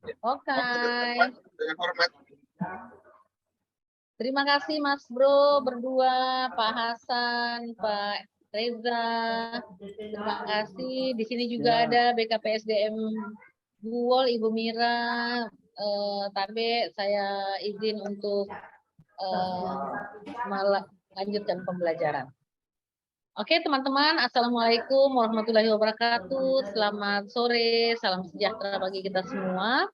Oke. Terima kasih Mas Bro berdua, Pak Hasan, Pak Reza. Terima kasih. Di sini juga ada BKPSDM Buwol, Ibu Mira. Tabe, saya izin untuk melanjutkan pembelajaran. Oke teman-teman, Assalamualaikum warahmatullahi wabarakatuh. Selamat sore, salam sejahtera bagi kita semua.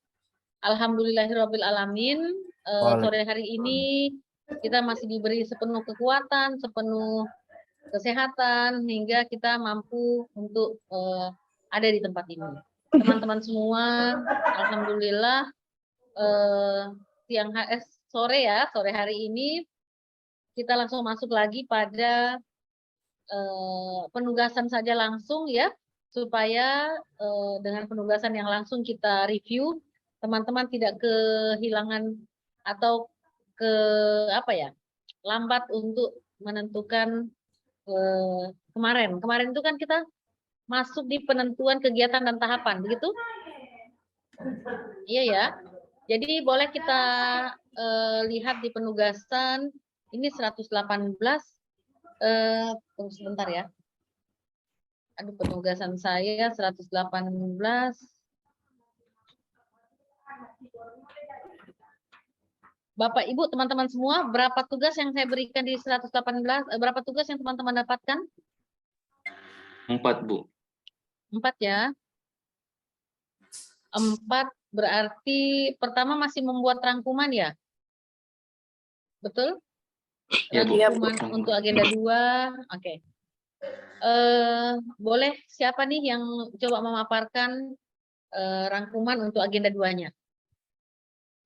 Alhamdulillahirabbil alamin. Sore hari ini kita masih diberi sepenuh kekuatan, sepenuh kesehatan hingga kita mampu untuk ada di tempat ini. Teman-teman semua, alhamdulillah sore hari ini kita langsung masuk lagi pada penugasan saja langsung ya, supaya dengan penugasan yang langsung kita review, teman-teman tidak kehilangan atau lambat untuk menentukan kemarin itu kan kita masuk di penentuan kegiatan dan tahapan, begitu? Iya ya. Jadi boleh kita lihat di penugasan ini 118. Tunggu sebentar ya. Aduh, penugasan saya 118. Bapak, Ibu, teman-teman semua, berapa tugas yang saya berikan di 118? Berapa tugas yang teman-teman dapatkan? 4, Bu. 4 ya. 4 berarti pertama masih membuat rangkuman ya? Betul? Ya, Bu. Rangkuman untuk agenda 2. Oke. Boleh siapa nih yang coba memaparkan rangkuman untuk agenda 2-nya?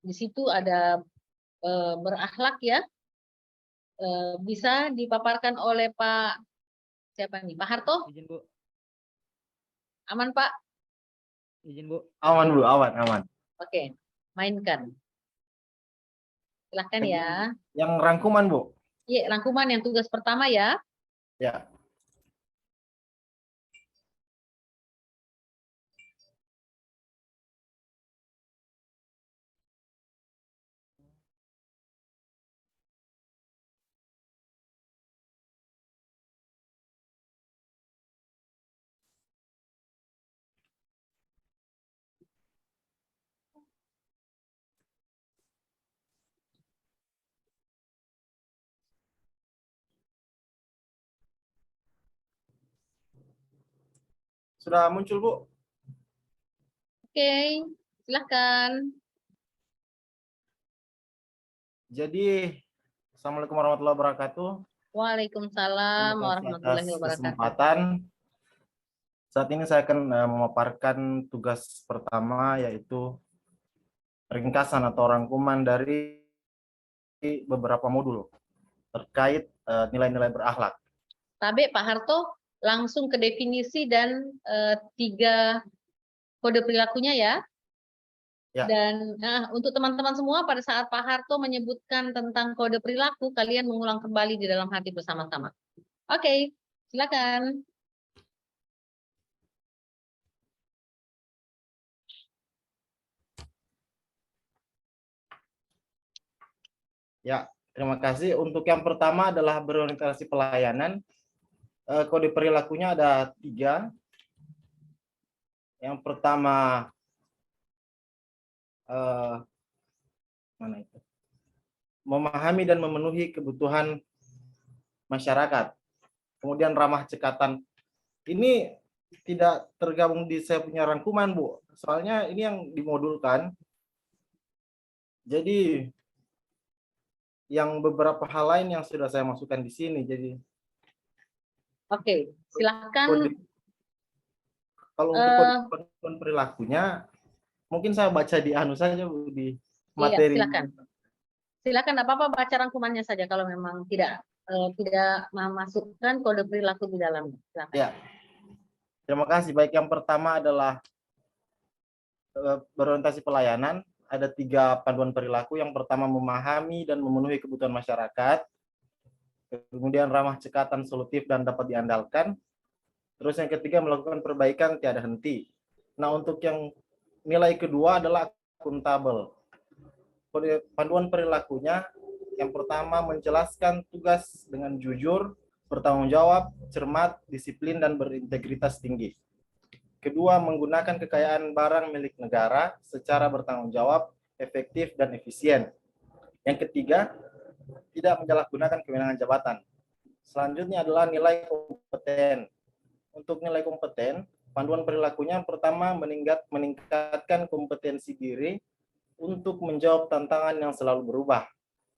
Di situ ada berakhlak ya. Bisa dipaparkan oleh Pak siapa nih? Pak Harto? Izin, Bu. Aman, Pak? Izin, Bu. Aman, Bu. Aman. Oke, mainkan. Silahkan ya. Yang rangkuman, Bu? Iya, rangkuman yang tugas pertama ya. Ya. Sudah muncul, Bu? Oke, silahkan. Jadi, Assalamualaikum warahmatullahi wabarakatuh. Waalaikumsalam Terima kasih warahmatullahi atas wabarakatuh. kesempatan. Saat ini saya akan memaparkan tugas pertama, yaitu ringkasan atau rangkuman dari beberapa modul terkait nilai-nilai berakhlak. Tabe, Pak Harto, langsung ke definisi dan 3 kode perilakunya ya. Ya. Dan untuk teman-teman semua, pada saat Pak Harto menyebutkan tentang kode perilaku, kalian mengulang kembali di dalam hati bersama-sama. Oke, silakan. Ya, terima kasih. Untuk yang pertama adalah berorientasi pelayanan. Kode perilakunya ada 3. Yang pertama, mana itu? Memahami dan memenuhi kebutuhan masyarakat. Kemudian ramah cekatan. Ini tidak tergabung di saya punya rangkuman, Bu. Soalnya ini yang dimodulkan. Jadi yang beberapa hal lain yang sudah saya masukkan di sini. Jadi Oke, silakan. Kalau untuk kode perilakunya, mungkin saya baca di anu saja, Bu, di materi. Iya, silakan. Silakan, apa-apa baca rangkumannya saja kalau memang tidak memasukkan kode perilaku di dalamnya. Silakan. Ya. Terima kasih. Baik, yang pertama adalah berorientasi pelayanan. Ada 3 panduan perilaku. Yang pertama, memahami dan memenuhi kebutuhan masyarakat. Kemudian ramah cekatan, solutif, dan dapat diandalkan. Terus yang ketiga, melakukan perbaikan tiada henti. Nah, untuk yang nilai kedua adalah akuntabel. Panduan perilakunya yang pertama menjelaskan tugas dengan jujur, bertanggung jawab, cermat, disiplin, dan berintegritas tinggi. Kedua, menggunakan kekayaan barang milik negara secara bertanggung jawab, efektif, dan efisien. Yang ketiga, tidak menyalahgunakan kewenangan jabatan. Selanjutnya adalah nilai kompeten. Untuk nilai kompeten, panduan perilakunya yang pertama meningkatkan kompetensi diri untuk menjawab tantangan yang selalu berubah.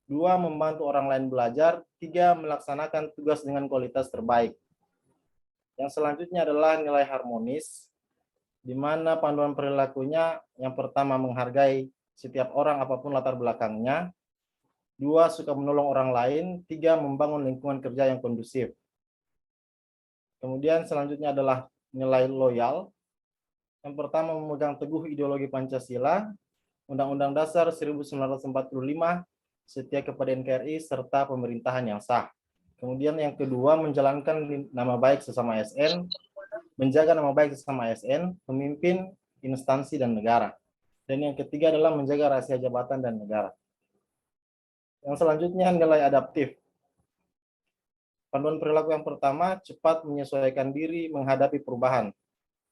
2. Membantu orang lain belajar. 3. Melaksanakan tugas dengan kualitas terbaik. Yang selanjutnya adalah nilai harmonis, di mana panduan perilakunya yang pertama menghargai setiap orang apapun latar belakangnya. 2. Suka menolong orang lain. 3. Membangun lingkungan kerja yang kondusif. Kemudian selanjutnya adalah nilai loyal. Yang pertama memegang teguh ideologi Pancasila, Undang-Undang Dasar 1945, setia kepada NKRI, serta pemerintahan yang sah. Kemudian yang kedua, menjalankan nama baik sesama ASN, menjaga nama baik sesama ASN, memimpin instansi dan negara. Dan yang ketiga adalah menjaga rahasia jabatan dan negara. Yang selanjutnya nilai adaptif. Panduan perilaku yang pertama, cepat menyesuaikan diri menghadapi perubahan,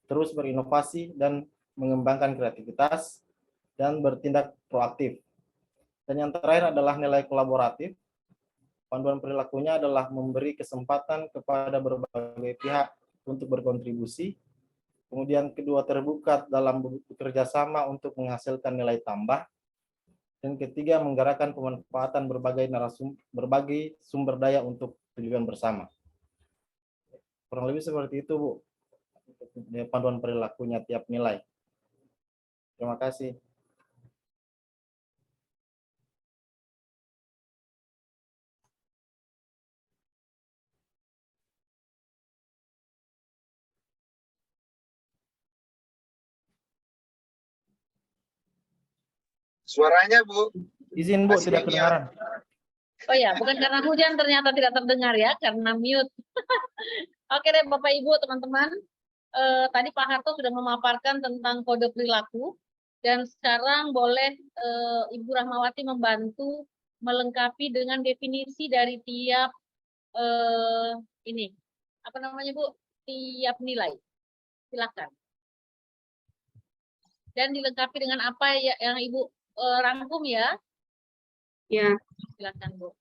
terus berinovasi dan mengembangkan kreativitas, dan bertindak proaktif. Dan yang terakhir adalah nilai kolaboratif. Panduan perilakunya adalah memberi kesempatan kepada berbagai pihak untuk berkontribusi. Kemudian kedua, terbuka dalam bekerja sama untuk menghasilkan nilai tambah. Dan ketiga, menggerakkan pemanfaatan berbagai sumber daya untuk tujuan bersama. Kurang lebih seperti itu, Bu, panduan perilakunya tiap nilai. Terima kasih. Suaranya, Bu. Izin, Bu, Masih tidak mute. kedengaran. Oh ya, bukan karena hujan ternyata tidak terdengar ya, karena mute. Oke deh Bapak Ibu, teman-teman. Tadi Pak Harto sudah memaparkan tentang kode perilaku, dan sekarang boleh Ibu Rahmawati membantu melengkapi dengan definisi dari tiap ini, apa namanya Bu, tiap nilai. Silakan. Dan dilengkapi dengan apa yang Ibu rangkum ya. Ya, Silakan Bu.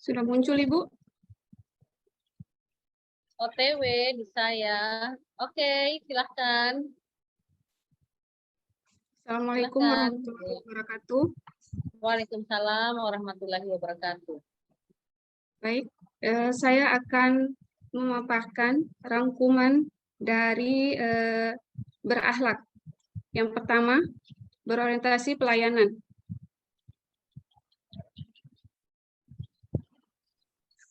sudah muncul Ibu? OTW bisa ya. Oke, silahkan. Assalamualaikum Silakan. warahmatullahi wabarakatuh. Waalaikumsalam warahmatullahi wabarakatuh. Baik, saya akan memaparkan rangkuman dari berakhlak. Yang pertama, berorientasi pelayanan.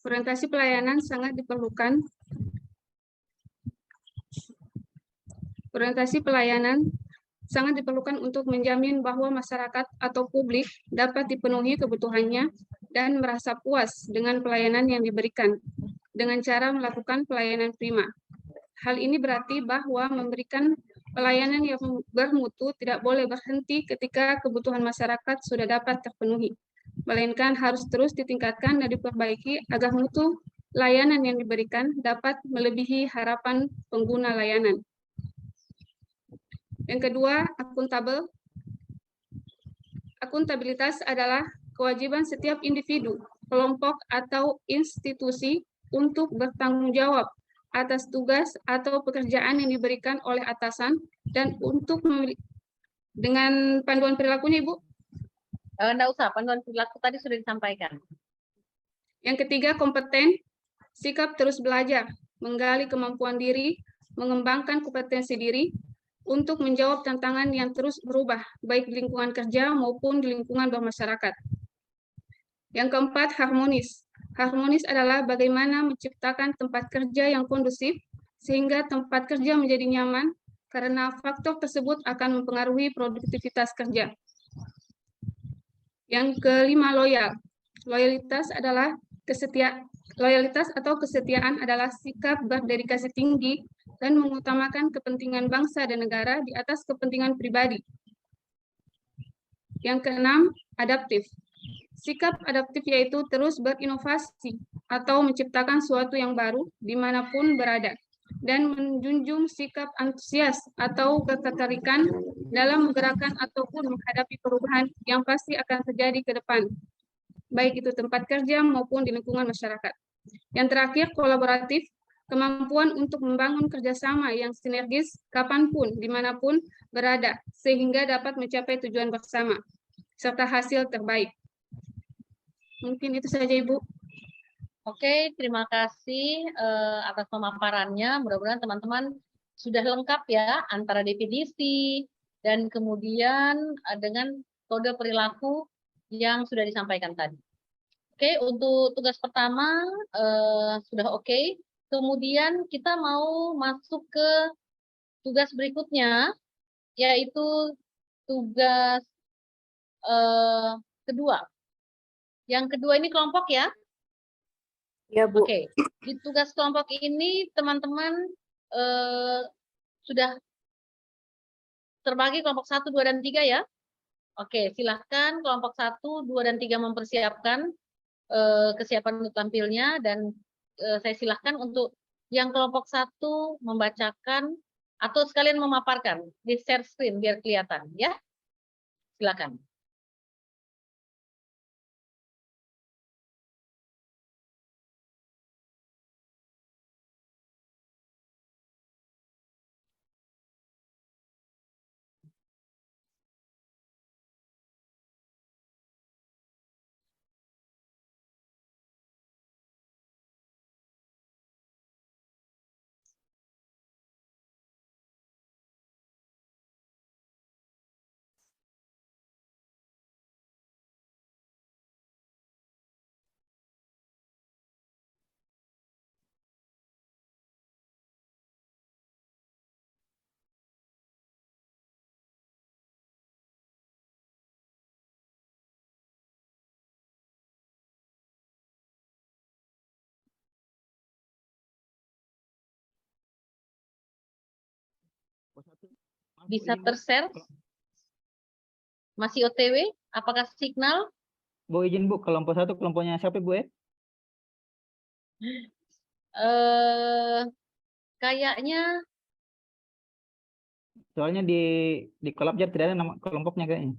Orientasi pelayanan sangat diperlukan. Orientasi pelayanan sangat diperlukan untuk menjamin bahwa masyarakat atau publik dapat dipenuhi kebutuhannya dan merasa puas dengan pelayanan yang diberikan dengan cara melakukan pelayanan prima. Hal ini berarti bahwa memberikan pelayanan yang bermutu tidak boleh berhenti ketika kebutuhan masyarakat sudah dapat terpenuhi, melainkan harus terus ditingkatkan dan diperbaiki agar mutu layanan yang diberikan dapat melebihi harapan pengguna layanan. Yang kedua, akuntabel. Akuntabilitas adalah kewajiban setiap individu, kelompok, atau institusi untuk bertanggung jawab atas tugas atau pekerjaan yang diberikan oleh atasan dan untuk dengan panduan perilakunya, Ibu. Enggak usah, panduan perilaku tadi sudah disampaikan. Yang ketiga, kompeten, sikap terus belajar, menggali kemampuan diri, mengembangkan kompetensi diri, untuk menjawab tantangan yang terus berubah, baik di lingkungan kerja maupun di lingkungan bermasyarakat. Yang keempat, harmonis. Harmonis adalah bagaimana menciptakan tempat kerja yang kondusif, sehingga tempat kerja menjadi nyaman, karena faktor tersebut akan mempengaruhi produktivitas kerja. Yang kelima, loyal. Loyalitas atau kesetiaan adalah sikap berdedikasi tinggi dan mengutamakan kepentingan bangsa dan negara di atas kepentingan pribadi. Yang keenam, adaptif. Sikap adaptif yaitu terus berinovasi atau menciptakan sesuatu yang baru dimanapun berada, dan menjunjung sikap antusias atau ketertarikan dalam menggerakkan ataupun menghadapi perubahan yang pasti akan terjadi ke depan, baik itu tempat kerja maupun di lingkungan masyarakat. Yang terakhir, kolaboratif, kemampuan untuk membangun kerjasama yang sinergis kapanpun, dimanapun berada, sehingga dapat mencapai tujuan bersama, serta hasil terbaik. Mungkin itu saja, Ibu. Oke, terima kasih atas pemaparannya. Mudah-mudahan teman-teman sudah lengkap ya antara definisi dan kemudian dengan kode perilaku yang sudah disampaikan tadi. Oke, untuk tugas pertama sudah oke. Kemudian kita mau masuk ke tugas berikutnya, yaitu tugas kedua. Yang kedua ini kelompok ya. Ya, Bu. Oke, di tugas kelompok ini teman-teman sudah terbagi kelompok 1, 2, dan 3 ya. Oke, silahkan kelompok 1, 2, dan 3 mempersiapkan kesiapan untuk tampilnya, dan saya silahkan untuk yang kelompok 1 membacakan atau sekalian memaparkan di share screen biar kelihatan ya. Silakan. Bisa tershare? Masih OTW? Apakah signal? Bu, izin Bu, kelompok 1 kelompoknya siapa Bu ya? Kayaknya Soalnya di Kolabjar tidak ada nama kelompoknya kayaknya.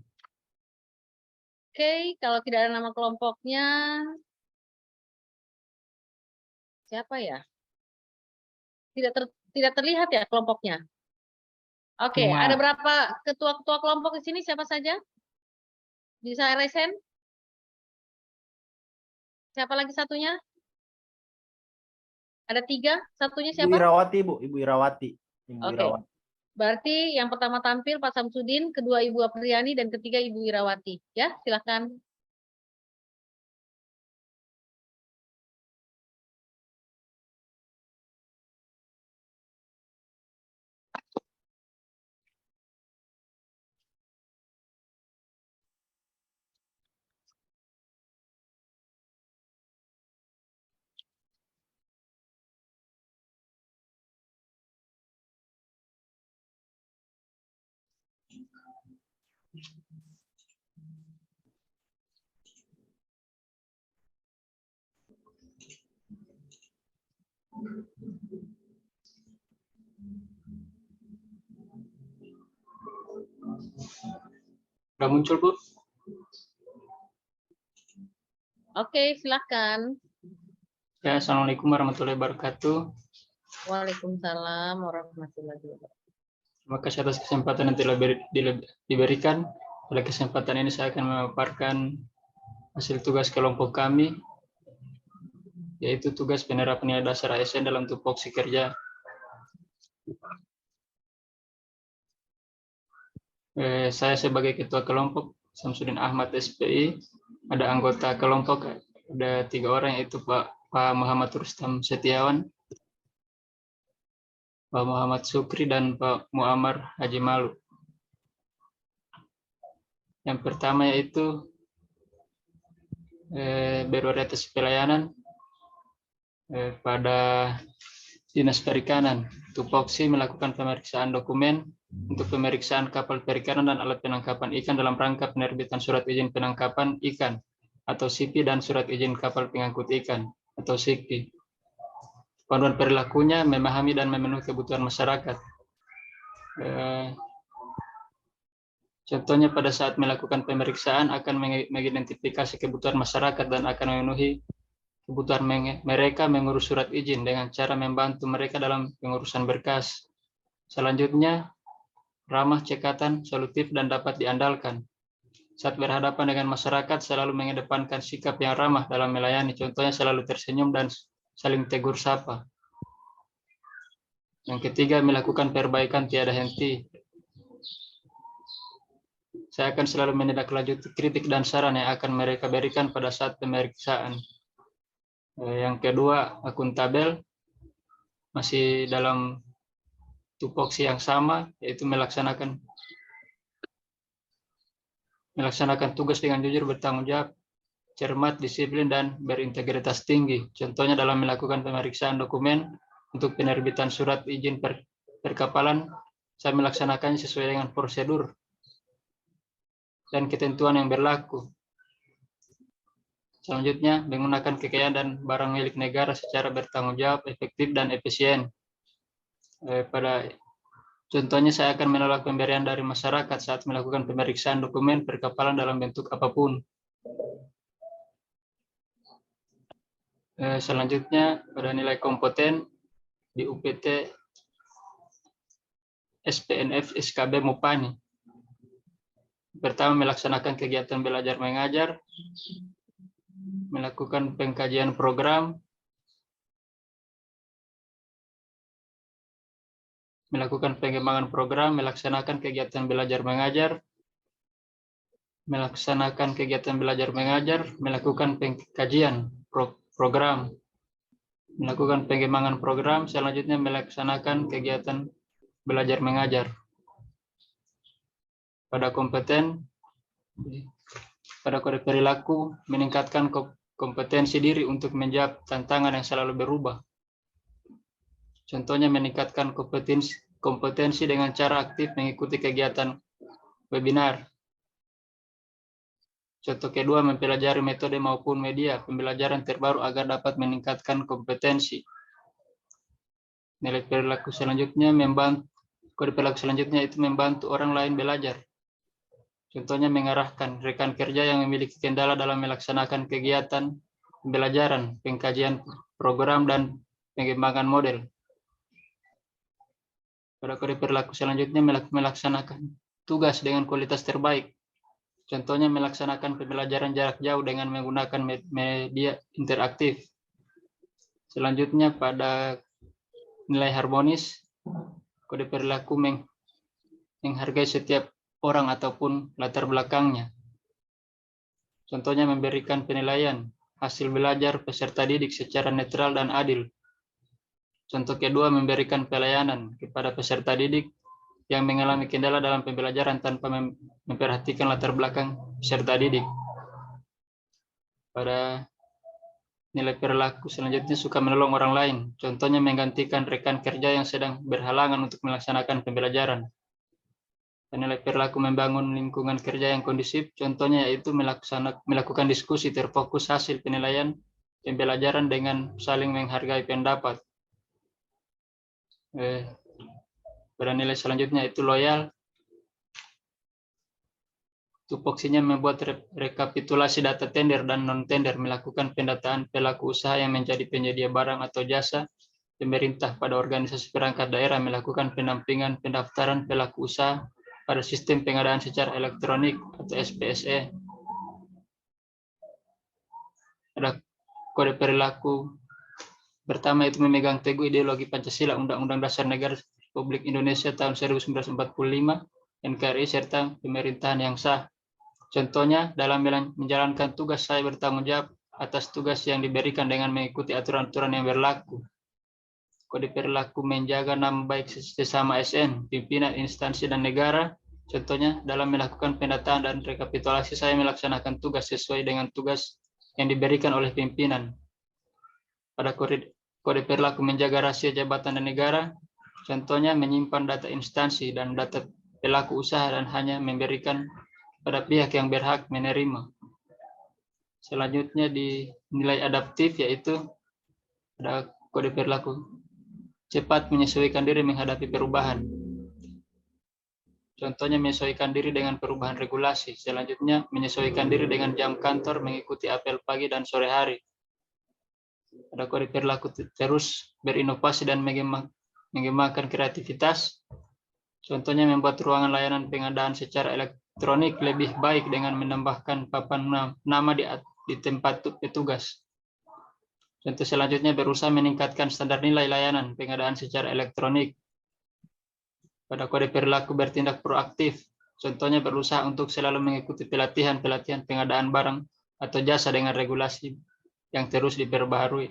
oke, kalau tidak ada nama kelompoknya, siapa ya? Tidak terlihat ya kelompoknya. Oke, Cuma- ada berapa ketua-ketua kelompok di sini? Siapa saja? Bisa resen? Siapa lagi satunya? Ada 3, satunya Ibu siapa? Irawati, Bu. Ibu Irawati. Ibu Oke. Irawati. Berarti yang pertama tampil Pak Samsudin, kedua Ibu Apriani, dan ketiga Ibu Irawati. Ya, silakan. Udah muncul, Bu? Oke, silakan. Ya, Assalamualaikum warahmatullahi wabarakatuh. Waalaikumsalam warahmatullahi wabarakatuh. Terima kasih atas kesempatan yang telah diberikan. Pada kesempatan ini saya akan memaparkan hasil tugas kelompok kami, yaitu tugas penerapan nilai dasar ASN dalam tupoksi kerja. Saya sebagai ketua kelompok, Samsudin Ahmad SPI, ada anggota kelompok, ada 3 orang, yaitu Pak Muhammad Rustam Setiawan, Pak Muhammad Sukri, dan Pak Muammar Haji Malu. Yang pertama yaitu berorientasi pelayanan pada Dinas Perikanan. Tupoksi melakukan pemeriksaan dokumen untuk pemeriksaan kapal perikanan dan alat penangkapan ikan dalam rangka penerbitan surat izin penangkapan ikan atau SIPI dan surat izin kapal pengangkut ikan atau SIKPI. Panduan perilakunya memahami dan memenuhi kebutuhan masyarakat. Contohnya pada saat melakukan pemeriksaan akan mengidentifikasi kebutuhan masyarakat dan akan memenuhi kebutuhan mereka mengurus surat izin dengan cara membantu mereka dalam pengurusan berkas. Selanjutnya, ramah, cekatan, solutif, dan dapat diandalkan. Saat berhadapan dengan masyarakat selalu mengedepankan sikap yang ramah dalam melayani, contohnya selalu tersenyum dan saling tegur sapa. Yang ketiga, melakukan perbaikan tiada henti. Saya akan selalu menindaklanjuti kritik dan saran yang akan mereka berikan pada saat pemeriksaan. Yang kedua, akuntabel, masih dalam tupoksi yang sama, yaitu melaksanakan tugas dengan jujur, bertanggung jawab, cermat, disiplin, dan berintegritas tinggi. Contohnya dalam melakukan pemeriksaan dokumen untuk penerbitan surat izin perkapalan, saya melaksanakannya sesuai dengan prosedur dan ketentuan yang berlaku. Selanjutnya, menggunakan kekayaan dan barang milik negara secara bertanggung jawab, efektif, dan efisien. Contohnya, saya akan menolak pemberian dari masyarakat saat melakukan pemeriksaan dokumen perkapalan dalam bentuk apapun. Selanjutnya, pada nilai kompeten di UPT SPNF SKB Mupani. Pertama, melaksanakan kegiatan belajar mengajar, melakukan pengkajian program, melakukan pengembangan program, melaksanakan kegiatan belajar mengajar, melaksanakan kegiatan belajar mengajar, melakukan pengkajian program, melakukan pengembangan program, selanjutnya melaksanakan kegiatan belajar mengajar. Pada kompeten, pada kode perilaku, meningkatkan kompetensi diri untuk menjawab tantangan yang selalu berubah. Contohnya meningkatkan kompetensi dengan cara aktif mengikuti kegiatan webinar. Contoh kedua, mempelajari metode maupun media pembelajaran terbaru agar dapat meningkatkan kompetensi. Nilai perilaku selanjutnya kode perilaku selanjutnya itu membantu orang lain belajar. Contohnya mengarahkan rekan kerja yang memiliki kendala dalam melaksanakan kegiatan pembelajaran, pengkajian program, dan pengembangan model. Pada kode perilaku selanjutnya melaksanakan tugas dengan kualitas terbaik. Contohnya melaksanakan pembelajaran jarak jauh dengan menggunakan media interaktif. Selanjutnya pada nilai harmonis, kode perilaku menghargai setiap orang ataupun latar belakangnya. Contohnya memberikan penilaian hasil belajar peserta didik secara netral dan adil. Contoh kedua, memberikan pelayanan kepada peserta didik yang mengalami kendala dalam pembelajaran tanpa memperhatikan latar belakang peserta didik. Pada nilai perilaku selanjutnya, suka menolong orang lain. Contohnya menggantikan rekan kerja yang sedang berhalangan untuk melaksanakan pembelajaran. Nilai perilaku membangun lingkungan kerja yang kondusif, contohnya yaitu melakukan diskusi terfokus hasil penilaian pembelajaran dengan saling menghargai pendapat. Pada nilai selanjutnya itu loyal. Tupoksinya membuat rekapitulasi data tender dan non-tender, melakukan pendataan pelaku usaha yang menjadi penyedia barang atau jasa pemerintah pada organisasi perangkat daerah, melakukan pendampingan pendaftaran pelaku usaha pada sistem pengadaan secara elektronik atau SPSE. Ada kode perilaku pertama itu memegang teguh ideologi Pancasila, Undang-Undang Dasar Negara Republik Indonesia tahun 1945. NKRI, serta pemerintahan yang sah. Contohnya, dalam menjalankan tugas saya bertanggung jawab atas tugas yang diberikan dengan mengikuti aturan-aturan yang berlaku. Kode perilaku menjaga nama baik sesama SN, pimpinan instansi dan negara. Contohnya, dalam melakukan pendataan dan rekapitulasi saya melaksanakan tugas sesuai dengan tugas yang diberikan oleh pimpinan. Pada kode perilaku menjaga rahasia jabatan dan negara, contohnya menyimpan data instansi dan data pelaku usaha dan hanya memberikan pada pihak yang berhak menerima. Selanjutnya di nilai adaptif, yaitu ada kode perilaku cepat menyesuaikan diri menghadapi perubahan. Contohnya menyesuaikan diri dengan perubahan regulasi. Selanjutnya menyesuaikan diri dengan jam kantor mengikuti apel pagi dan sore hari. Ada kode perilaku terus berinovasi dan mengembangkan kreativitas. Contohnya membuat ruangan layanan pengadaan secara elektronik lebih baik dengan menambahkan papan nama di tempat petugas. Contoh selanjutnya berusaha meningkatkan standar nilai layanan pengadaan secara elektronik. Pada kode perilaku bertindak proaktif. Contohnya berusaha untuk selalu mengikuti pelatihan-pelatihan pengadaan barang atau jasa dengan regulasi yang terus diperbaharui.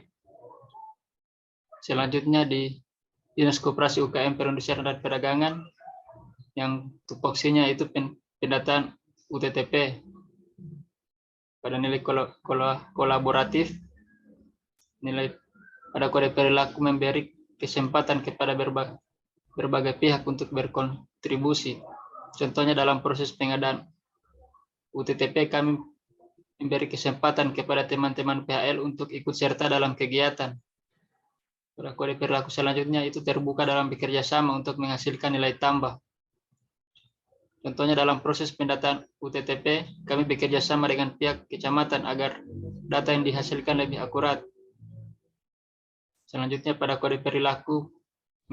Selanjutnya di Dinas Koperasi UKM Perindustrian dan Perdagangan, yang tupoksinya itu pendataan UTTP. Pada nilai kolaboratif, nilai pada kode perilaku memberi kesempatan kepada berbagai pihak untuk berkontribusi. Contohnya dalam proses pengadaan UTTP kami memberi kesempatan kepada teman-teman PHL untuk ikut serta dalam kegiatan. Pada kode perilaku selanjutnya itu terbuka dalam bekerja sama untuk menghasilkan nilai tambah. Contohnya dalam proses pendataan UTTP, kami bekerja sama dengan pihak kecamatan agar data yang dihasilkan lebih akurat. Selanjutnya pada kode perilaku,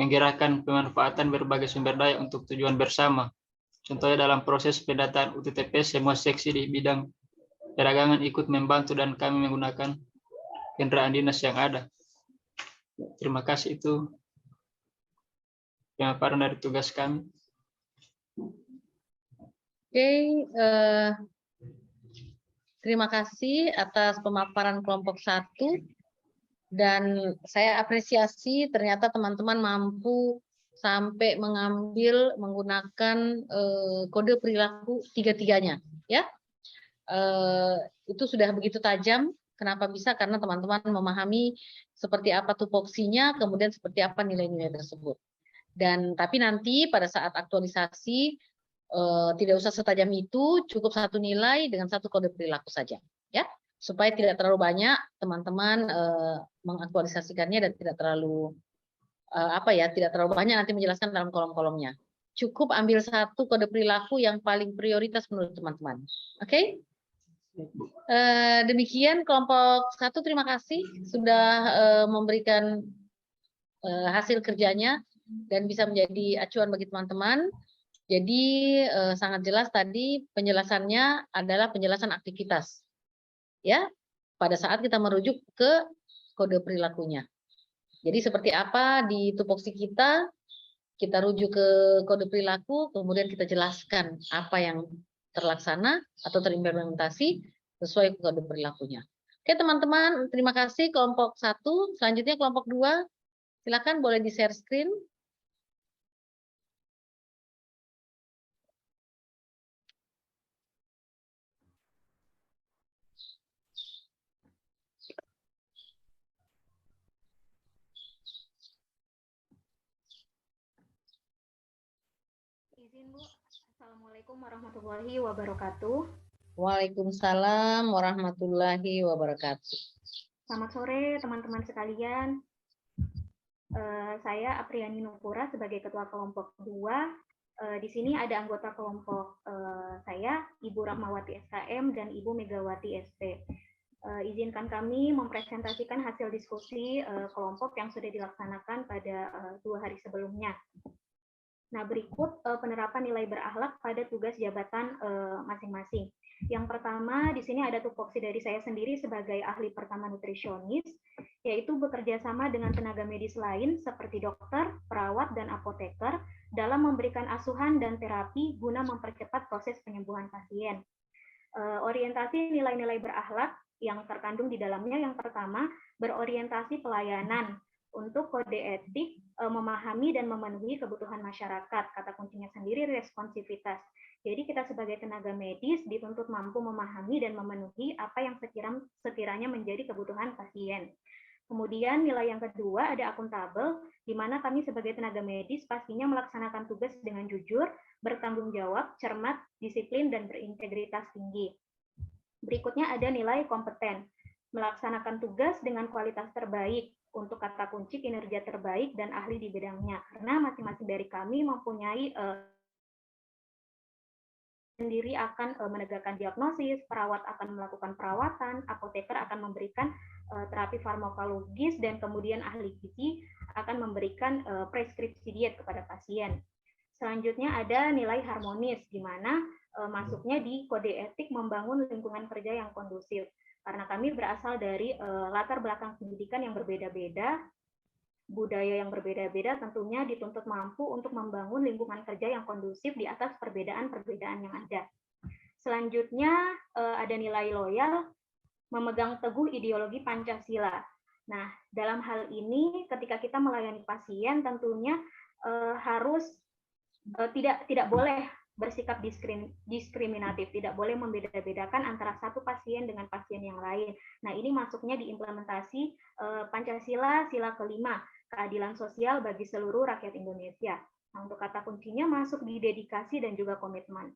menggerakkan pemanfaatan berbagai sumber daya untuk tujuan bersama. Contohnya dalam proses pendataan UTTP, semua seksi di bidang perdagangan ikut membantu dan kami menggunakan kendaraan dinas yang ada. Terima kasih, itu pemaparan dari tugas kami. Oke, terima kasih atas pemaparan kelompok 1. Dan saya apresiasi ternyata teman-teman mampu sampai mengambil menggunakan kode perilaku tiga-tiganya, ya. Itu sudah begitu tajam. Kenapa bisa? Karena teman-teman memahami seperti apa tupoksinya, kemudian seperti apa nilai-nilai tersebut. Dan tapi nanti pada saat aktualisasi tidak usah setajam itu, cukup satu nilai dengan satu kode perilaku saja, ya, supaya tidak terlalu banyak teman-teman mengaktualisasikannya dan tidak terlalu tidak terlalu banyak nanti menjelaskan dalam kolom-kolomnya. Cukup ambil satu kode perilaku yang paling prioritas menurut teman-teman. Oke? Demikian kelompok 1, terima kasih sudah memberikan hasil kerjanya dan bisa menjadi acuan bagi teman-teman. Jadi sangat jelas tadi penjelasannya adalah penjelasan aktivitas, ya, pada saat kita merujuk ke kode perilakunya. Jadi seperti apa di tupoksi kita rujuk ke kode perilaku, kemudian kita jelaskan apa yang terlaksana atau terimplementasi sesuai kode perilakunya. Oke teman-teman, terima kasih kelompok 1. Selanjutnya kelompok 2, silakan boleh di-share screen. Izin Bu, Assalamualaikum warahmatullahi wabarakatuh. Waalaikumsalam warahmatullahi wabarakatuh. Selamat sore teman-teman sekalian. Saya Apriani Nupura sebagai Ketua Kelompok 2. Di sini ada anggota kelompok saya, Ibu Rahmawati SKM dan Ibu Megawati SP. Izinkan kami mempresentasikan hasil diskusi kelompok yang sudah dilaksanakan pada 2 hari sebelumnya. Nah, berikut penerapan nilai berakhlak pada tugas jabatan masing-masing. Yang pertama, di sini ada tupoksi dari saya sendiri sebagai ahli pertama nutrisionis. yaitu bekerja sama dengan tenaga medis lain seperti dokter, perawat, dan apoteker dalam memberikan asuhan dan terapi guna mempercepat proses penyembuhan pasien. Orientasi nilai-nilai berakhlak yang terkandung di dalamnya, yang pertama, berorientasi pelayanan. Untuk kode etik, memahami dan memenuhi kebutuhan masyarakat. Kata kuncinya sendiri responsivitas. Jadi kita sebagai tenaga medis dituntut mampu memahami dan memenuhi apa yang sekiranya menjadi kebutuhan pasien. Kemudian nilai yang kedua ada akuntabel, di mana kami sebagai tenaga medis pastinya melaksanakan tugas dengan jujur, bertanggung jawab, cermat, disiplin, dan berintegritas tinggi. Berikutnya ada nilai kompeten, melaksanakan tugas dengan kualitas terbaik, untuk kata kunci kinerja terbaik dan ahli di bidangnya. Karena masing-masing dari kami mempunyai sendiri akan menegakkan diagnosis, perawat akan melakukan perawatan, apoteker akan memberikan terapi farmakologis, dan kemudian ahli gizi akan memberikan preskripsi diet kepada pasien. Selanjutnya ada nilai harmonis, di mana masuknya di kode etik membangun lingkungan kerja yang kondusif. Karena kami berasal dari latar belakang pendidikan yang berbeda-beda, budaya yang berbeda-beda, tentunya dituntut mampu untuk membangun lingkungan kerja yang kondusif di atas perbedaan-perbedaan yang ada. Selanjutnya ada nilai loyal, memegang teguh ideologi Pancasila. Nah, dalam hal ini ketika kita melayani pasien tentunya harus tidak boleh bersikap diskriminatif, tidak boleh membeda-bedakan antara satu pasien dengan pasien yang lain. Nah, ini masuknya di implementasi Pancasila sila kelima, keadilan sosial bagi seluruh rakyat Indonesia. Nah, untuk kata kuncinya masuk di dedikasi dan juga komitmen.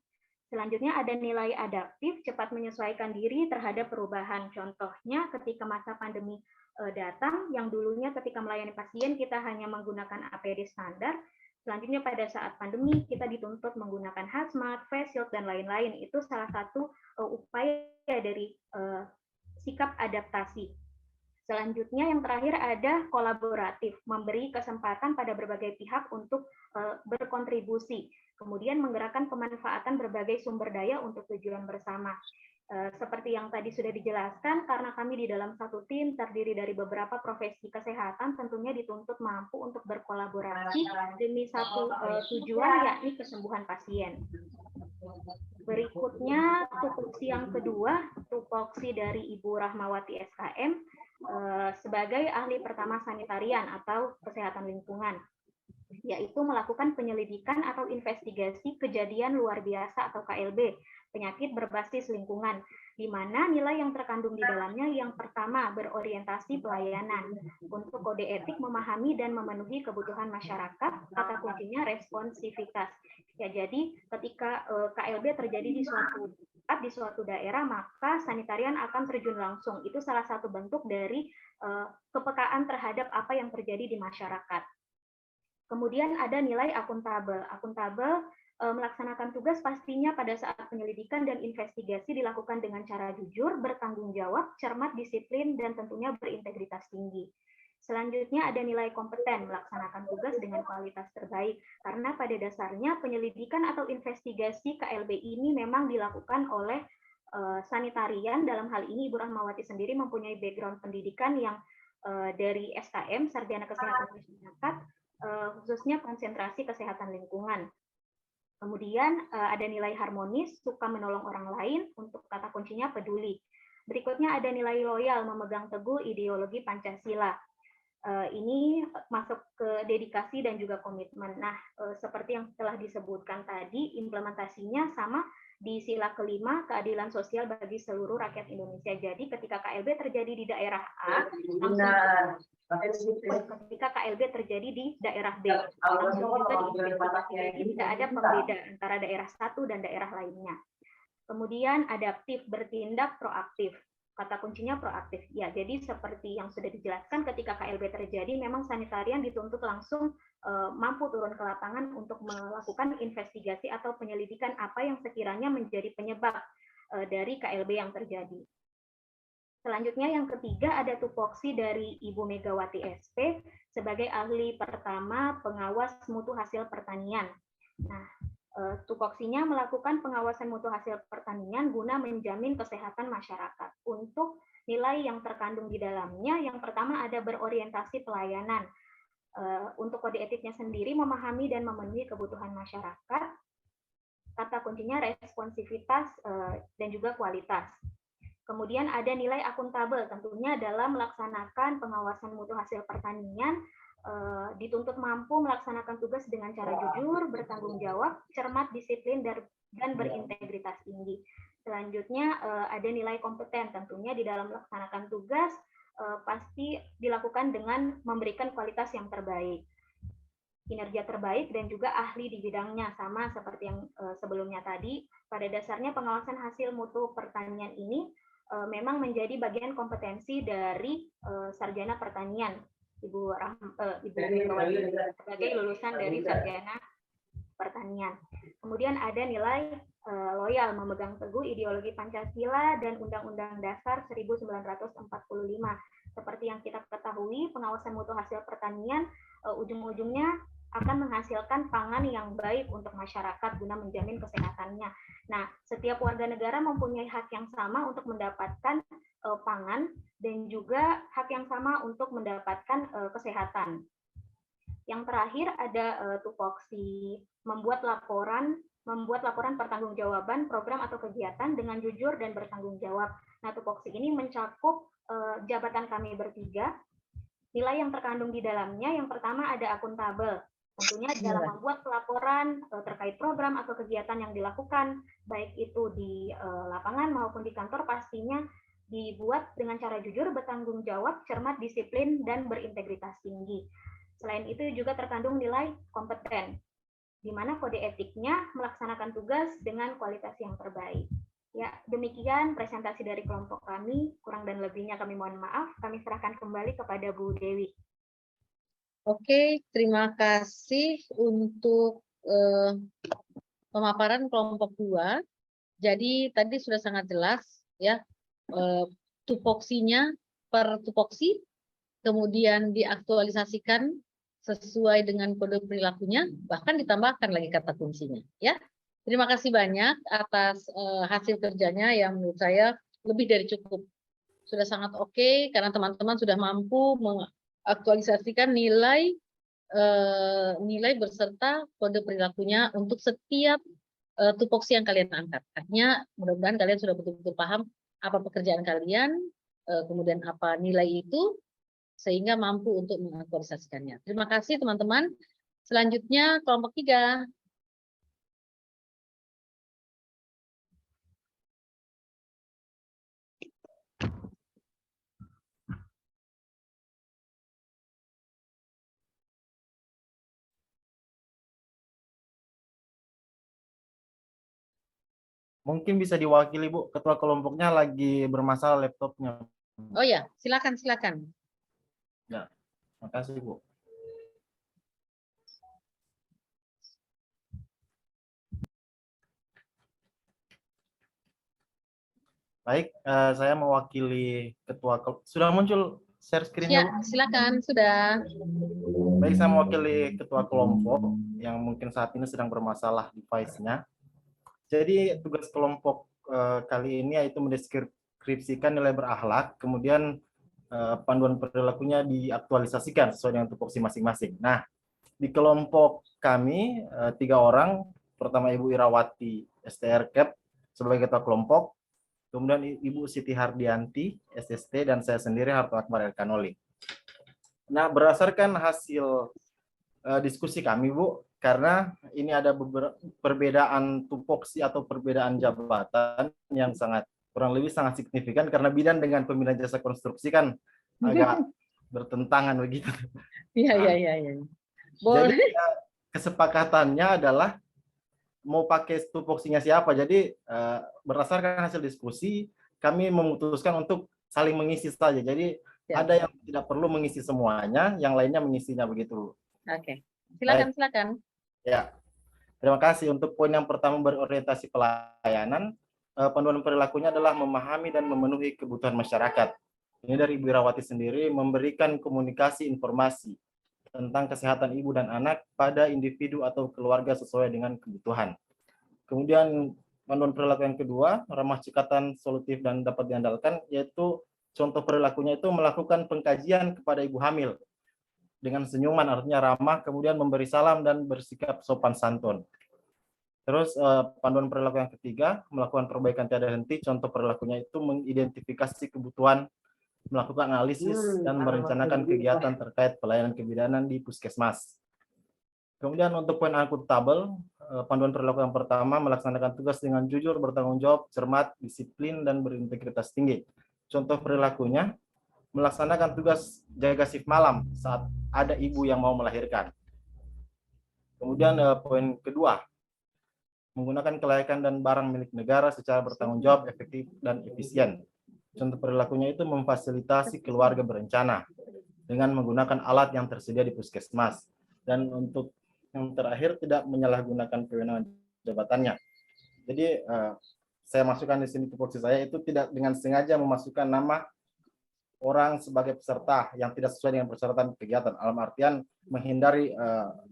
Selanjutnya ada nilai adaptif, cepat menyesuaikan diri terhadap perubahan. Contohnya ketika masa pandemi datang, yang dulunya ketika melayani pasien kita hanya menggunakan APD standar, selanjutnya pada saat pandemi kita dituntut menggunakan hazmat, face shield, dan lain-lain. Itu salah satu upaya dari sikap adaptasi. Selanjutnya yang terakhir ada kolaboratif, memberi kesempatan pada berbagai pihak untuk berkontribusi, kemudian menggerakkan pemanfaatan berbagai sumber daya untuk tujuan bersama. Seperti yang tadi sudah dijelaskan, karena kami di dalam satu tim terdiri dari beberapa profesi kesehatan, tentunya dituntut mampu untuk berkolaborasi demi satu tujuan, yakni kesembuhan pasien. Berikutnya, tupoksi yang kedua, tupoksi dari Ibu Rahmawati SKM sebagai ahli pertama sanitarian atau kesehatan lingkungan, yaitu melakukan penyelidikan atau investigasi kejadian luar biasa atau KLB, penyakit berbasis lingkungan, di mana nilai yang terkandung di dalamnya yang pertama berorientasi pelayanan. Untuk kode etik memahami dan memenuhi kebutuhan masyarakat, kata kuncinya responsivitas. Ya, jadi ketika KLB terjadi di suatu daerah, maka sanitarian akan terjun langsung. Itu salah satu bentuk dari kepekaan terhadap apa yang terjadi di masyarakat. Kemudian ada nilai akuntabel. Akuntabel melaksanakan tugas pastinya pada saat penyelidikan dan investigasi dilakukan dengan cara jujur, bertanggung jawab, cermat, disiplin, dan tentunya berintegritas tinggi. Selanjutnya ada nilai kompeten, melaksanakan tugas dengan kualitas terbaik, karena pada dasarnya penyelidikan atau investigasi KLB ini memang dilakukan oleh sanitarian. Dalam hal ini Ibu Rahmawati sendiri mempunyai background pendidikan yang dari SKM, Sarjana Kesehatan Masyarakat, khususnya konsentrasi kesehatan lingkungan. Kemudian ada nilai harmonis, suka menolong orang lain, untuk kata kuncinya peduli. Berikutnya ada nilai loyal, memegang teguh ideologi Pancasila. Ini masuk ke dedikasi dan juga komitmen. Nah, seperti yang telah disebutkan tadi, implementasinya sama di sila kelima, keadilan sosial bagi seluruh rakyat Indonesia. Jadi ketika KLB terjadi di daerah A, langsung ketika KLB terjadi di daerah B, langsung juga diinvestigasi. Jadi tidak ada pembeda antara daerah satu dan daerah lainnya. Kemudian adaptif, bertindak proaktif. Kata kuncinya proaktif. Ya, jadi seperti yang sudah dijelaskan, ketika KLB terjadi, memang sanitarian dituntut langsung mampu turun ke lapangan untuk melakukan investigasi atau penyelidikan apa yang sekiranya menjadi penyebab dari KLB yang terjadi. Selanjutnya yang ketiga ada tupoksi dari Ibu Megawati SP sebagai ahli pertama pengawas mutu hasil pertanian. Nah, tupoksinya melakukan pengawasan mutu hasil pertanian guna menjamin kesehatan masyarakat. Untuk Nilai yang terkandung di dalamnya, yang pertama ada berorientasi pelayanan. Untuk kode etiknya sendiri memahami dan memenuhi kebutuhan masyarakat. Kata kuncinya responsivitas dan juga kualitas. Kemudian ada nilai akuntabel, tentunya dalam melaksanakan pengawasan mutu hasil pertanian, dituntut mampu melaksanakan tugas dengan cara jujur, bertanggung jawab, cermat, disiplin, dan berintegritas tinggi. Selanjutnya ada nilai kompeten, tentunya di dalam melaksanakan tugas pasti dilakukan dengan memberikan kualitas yang terbaik, kinerja terbaik, dan juga ahli di bidangnya, sama seperti yang sebelumnya tadi. Pada dasarnya pengawasan hasil mutu pertanian ini memang menjadi bagian kompetensi dari sarjana pertanian, Ibu Megawati sebagai lulusan dari sarjana pertanian. Kemudian ada nilai loyal, memegang teguh ideologi Pancasila dan Undang-Undang Dasar 1945. Seperti yang kita ketahui, pengawasan mutu hasil pertanian ujung-ujungnya akan menghasilkan pangan yang baik untuk masyarakat guna menjamin kesehatannya. Nah, setiap warga negara mempunyai hak yang sama untuk mendapatkan pangan dan juga hak yang sama untuk mendapatkan kesehatan. Yang terakhir ada tupoksi, membuat laporan pertanggungjawaban program atau kegiatan dengan jujur dan bertanggung jawab. Nah, tupoksi ini mencakup jabatan kami bertiga. Nilai yang terkandung di dalamnya, yang pertama ada akuntabel. Tentunya dalam membuat laporan terkait program atau kegiatan yang dilakukan, baik itu di lapangan maupun di kantor, pastinya dibuat dengan cara jujur, bertanggung jawab, cermat, disiplin, dan berintegritas tinggi. Selain itu juga terkandung nilai kompeten, di mana kode etiknya melaksanakan tugas dengan kualitas yang terbaik. Ya, demikian presentasi dari kelompok kami. Kurang dan lebihnya kami mohon maaf. Kami serahkan kembali kepada Bu Dewi. Oke, terima kasih untuk pemaparan kelompok 2. Jadi tadi sudah sangat jelas ya, tupoksinya per tupoksi, kemudian diaktualisasikan sesuai dengan kode perilakunya, bahkan ditambahkan lagi kata kuncinya ya. Terima kasih banyak atas hasil kerjanya yang menurut saya lebih dari cukup. Sudah sangat oke karena teman-teman sudah mampu mengaktualisasikan nilai berserta kode perilakunya untuk setiap tupoksi yang kalian angkat. Artinya mudah-mudahan kalian sudah betul-betul paham apa pekerjaan kalian, kemudian apa nilai itu, sehingga mampu untuk mengaktualisasikannya. Terima kasih teman-teman. Selanjutnya kelompok 3. Mungkin bisa diwakili, Bu. Ketua kelompoknya lagi bermasalah laptopnya. Oh ya, silakan. Ya, makasih, Bu. Baik, saya mewakili ketua. Sudah muncul share screen-nya, Bu? Silakan, sudah. Baik, saya mewakili ketua kelompok yang mungkin saat ini sedang bermasalah device-nya. Jadi tugas kelompok kali ini yaitu mendeskripsikan nilai berakhlak, kemudian panduan perilakunya diaktualisasikan sesuai dengan tupoksi masing-masing. Nah, di kelompok kami 3 orang, pertama Ibu Irawati STR Cap sebagai ketua kelompok, kemudian Ibu Siti Hardianti SST, dan saya sendiri Harto Akbar Elkanoli. Nah, berdasarkan hasil diskusi kami, Bu, karena ini ada beberapa perbedaan tupoksi atau perbedaan jabatan yang kurang lebih sangat signifikan, karena bidan dengan pembinaan jasa konstruksi kan agak bertentangan begitu. Iya. Jadi kesepakatannya adalah mau pakai tupoksinya siapa. Jadi berdasarkan hasil diskusi kami memutuskan untuk saling mengisi saja. Jadi ada yang tidak perlu mengisi semuanya, yang lainnya mengisinya begitu. Oke. Silakan. Ya. Terima kasih. Untuk poin yang pertama berorientasi pelayanan, panduan perilakunya adalah memahami dan memenuhi kebutuhan masyarakat. Ini dari Ibu Irawati sendiri, memberikan komunikasi informasi tentang kesehatan ibu dan anak pada individu atau keluarga sesuai dengan kebutuhan. Kemudian panduan perilaku yang kedua, ramah cekatan, solutif, dan dapat diandalkan, yaitu contoh perilakunya itu melakukan pengkajian kepada ibu hamil dengan senyuman, artinya ramah, kemudian memberi salam dan bersikap sopan santun. Terus panduan perilaku yang ketiga, melakukan perbaikan tiada henti. Contoh perilakunya itu mengidentifikasi kebutuhan, melakukan analisis, dan merencanakan kegiatan terkait pelayanan kebidanan di puskesmas. Kemudian untuk poin akuntabel, panduan perilaku yang pertama, melaksanakan tugas dengan jujur, bertanggung jawab, cermat, disiplin, dan berintegritas tinggi. Contoh perilakunya, melaksanakan tugas jaga shift malam saat ada ibu yang mau melahirkan. Kemudian poin kedua, menggunakan kelayakan dan barang milik negara secara bertanggung jawab, efektif, dan efisien. Contoh perilakunya itu memfasilitasi keluarga berencana dengan menggunakan alat yang tersedia di puskesmas. Dan untuk yang terakhir, tidak menyalahgunakan kewenangan jabatannya. Jadi saya masukkan di sini tupoksi saya itu tidak dengan sengaja memasukkan nama orang sebagai peserta yang tidak sesuai dengan persyaratan kegiatan, dalam artian menghindari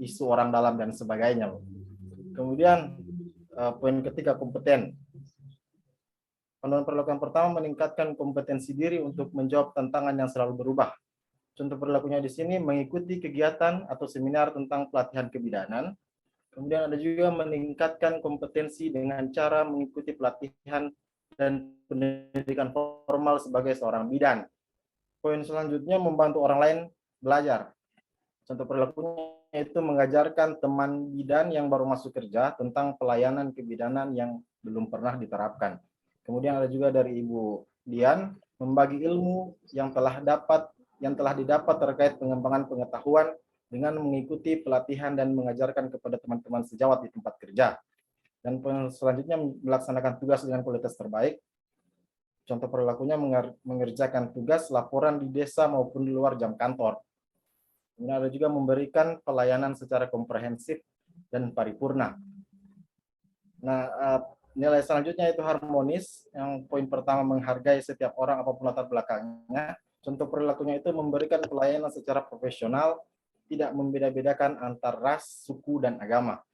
isu orang dalam dan sebagainya. Kemudian poin ketiga, kompeten. Panduan perilaku yang pertama, meningkatkan kompetensi diri untuk menjawab tantangan yang selalu berubah. Contoh perilakunya di sini mengikuti kegiatan atau seminar tentang pelatihan kebidanan. Kemudian ada juga meningkatkan kompetensi dengan cara mengikuti pelatihan dan pendidikan formal sebagai seorang bidan. Poin selanjutnya, membantu orang lain belajar. Contoh perilakunya itu mengajarkan teman bidan yang baru masuk kerja tentang pelayanan kebidanan yang belum pernah diterapkan. Kemudian ada juga dari Ibu Dian, membagi ilmu yang telah didapat terkait pengembangan pengetahuan dengan mengikuti pelatihan dan mengajarkan kepada teman-teman sejawat di tempat kerja. Dan selanjutnya, melaksanakan tugas dengan kualitas terbaik. Contoh perilakunya mengerjakan tugas laporan di desa maupun di luar jam kantor. Kemudian ada juga memberikan pelayanan secara komprehensif dan paripurna. Nah, nilai selanjutnya itu harmonis. Yang poin pertama, menghargai setiap orang apapun latar belakangnya. Contoh perilakunya itu memberikan pelayanan secara profesional, tidak membeda-bedakan antar ras, suku, dan agama.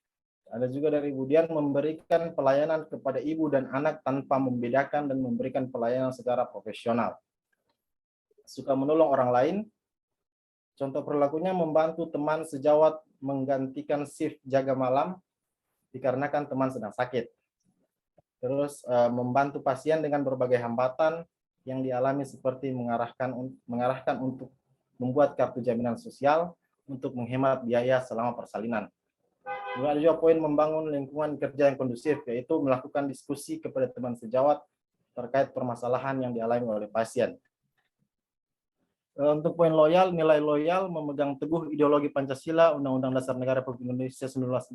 Ada juga dari Ibu Dian, memberikan pelayanan kepada ibu dan anak tanpa membedakan dan memberikan pelayanan secara profesional. Suka menolong orang lain. Contoh perilakunya membantu teman sejawat menggantikan shift jaga malam dikarenakan teman sedang sakit. Terus membantu pasien dengan berbagai hambatan yang dialami seperti mengarahkan untuk membuat kartu jaminan sosial untuk menghemat biaya selama persalinan. Kemudian ada juga poin membangun lingkungan kerja yang kondusif, yaitu melakukan diskusi kepada teman sejawat terkait permasalahan yang dialami oleh pasien. Untuk poin loyal, nilai loyal memegang teguh ideologi Pancasila, Undang-Undang Dasar Negara Republik Indonesia 1945,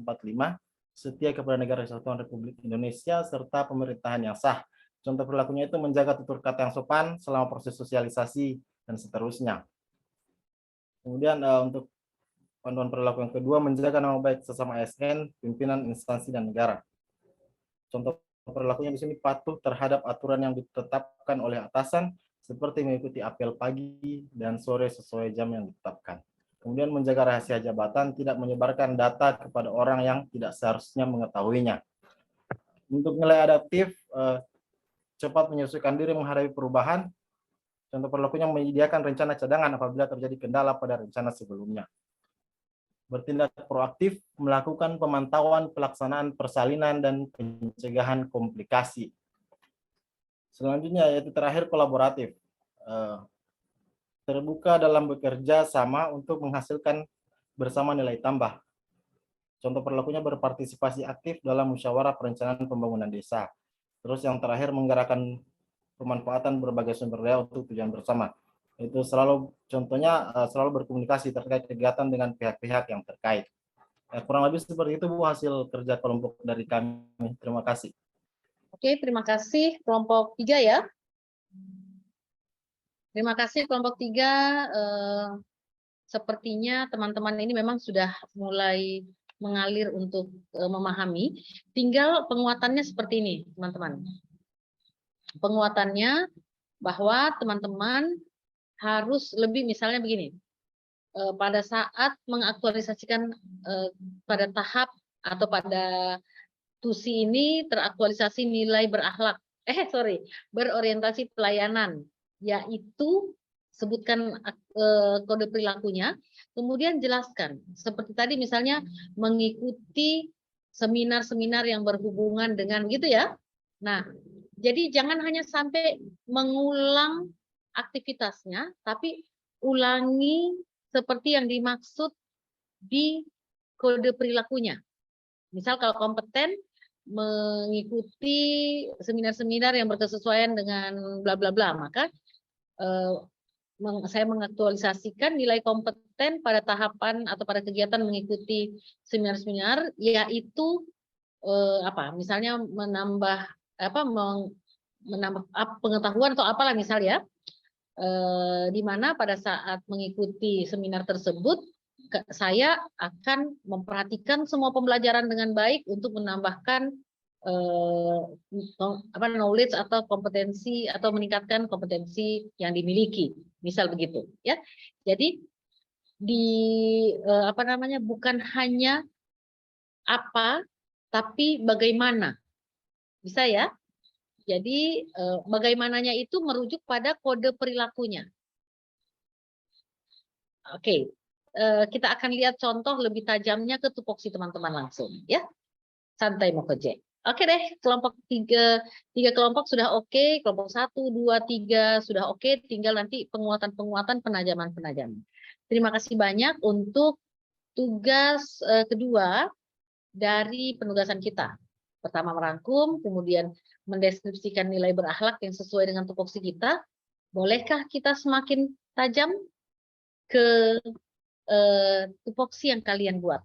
setia kepada Negara Kesatuan Republik Indonesia, serta pemerintahan yang sah. Contoh perilakunya itu menjaga tutur kata yang sopan selama proses sosialisasi, dan seterusnya. Kemudian untuk panduan perilaku yang kedua, menjaga nama baik sesama ASN, pimpinan instansi, dan negara. Contoh perilakunya di sini patuh terhadap aturan yang ditetapkan oleh atasan, seperti mengikuti apel pagi dan sore sesuai jam yang ditetapkan. Kemudian menjaga rahasia jabatan, tidak menyebarkan data kepada orang yang tidak seharusnya mengetahuinya. Untuk nilai adaptif, cepat menyesuaikan diri menghadapi perubahan. Contoh perilakunya menyediakan rencana cadangan apabila terjadi kendala pada rencana sebelumnya. Bertindak proaktif, melakukan pemantauan pelaksanaan persalinan dan pencegahan komplikasi. Selanjutnya yaitu terakhir, kolaboratif. Terbuka dalam bekerja sama untuk menghasilkan bersama nilai tambah. Contoh perilakunya berpartisipasi aktif dalam musyawarah perencanaan pembangunan desa. Terus yang terakhir, menggerakkan pemanfaatan berbagai sumber daya untuk tujuan bersama. Itu contohnya selalu berkomunikasi terkait kegiatan dengan pihak-pihak yang terkait. Kurang lebih seperti itu, Bu, hasil kerja kelompok dari kami. Terima kasih. Oke, terima kasih kelompok 3 ya. Terima kasih kelompok 3. Sepertinya teman-teman ini memang sudah mulai mengalir untuk memahami. Tinggal penguatannya seperti ini, teman-teman. Penguatannya bahwa teman-teman harus lebih, misalnya begini, pada saat mengaktualisasikan pada tahap atau pada tusi ini teraktualisasi nilai berorientasi pelayanan yaitu sebutkan kode perilakunya, kemudian jelaskan. Seperti tadi misalnya mengikuti seminar-seminar yang berhubungan dengan gitu ya. Nah, jadi jangan hanya sampai mengulang aktivitasnya, tapi ulangi seperti yang dimaksud di kode perilakunya. Misal kalau kompeten, mengikuti seminar-seminar yang berkesesuaian dengan bla bla bla, maka saya mengaktualisasikan nilai kompeten pada tahapan atau pada kegiatan mengikuti seminar-seminar, yaitu misalnya menambah pengetahuan atau apalah misal ya, di mana pada saat mengikuti seminar tersebut saya akan memperhatikan semua pembelajaran dengan baik untuk menambahkan knowledge atau kompetensi atau meningkatkan kompetensi yang dimiliki, misal begitu ya. Jadi bukan hanya apa tapi bagaimana, bisa ya. Jadi bagaimananya itu merujuk pada kode perilakunya. Oke. Kita akan lihat contoh lebih tajamnya ke tupoksi teman-teman langsung ya. Santai mau kerja. Oke deh, kelompok tiga kelompok sudah oke, kelompok 1, 2, 3 sudah oke, tinggal nanti penguatan-penguatan, penajaman-penajaman. Terima kasih banyak untuk tugas kedua dari penugasan kita. Pertama merangkum, kemudian mendeskripsikan nilai berakhlak yang sesuai dengan tupoksi kita. Bolehkah kita semakin tajam ke tupoksi yang kalian buat?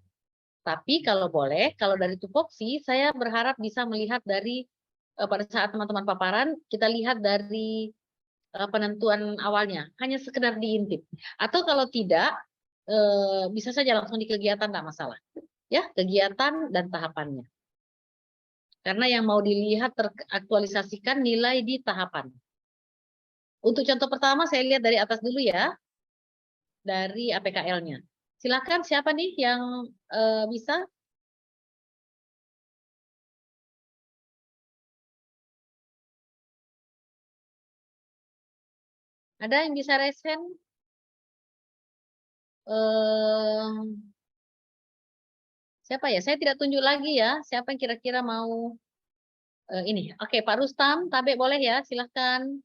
Tapi kalau boleh, kalau dari tupoksi, saya berharap bisa melihat dari pada saat teman-teman paparan, kita lihat dari penentuan awalnya, hanya sekedar diintip. Atau kalau tidak, bisa saja langsung di kegiatan, nggak masalah. Ya, kegiatan dan tahapannya. Karena yang mau dilihat teraktualisasikan nilai di tahapan. Untuk contoh pertama, saya lihat dari atas dulu ya. Dari APKL-nya. Silakan siapa nih yang bisa? Ada yang bisa raise hand? Siapa ya? Saya tidak tunjuk lagi ya. Siapa yang kira-kira mau ini? Oke, Pak Rustam, Tabe boleh ya? Silakan.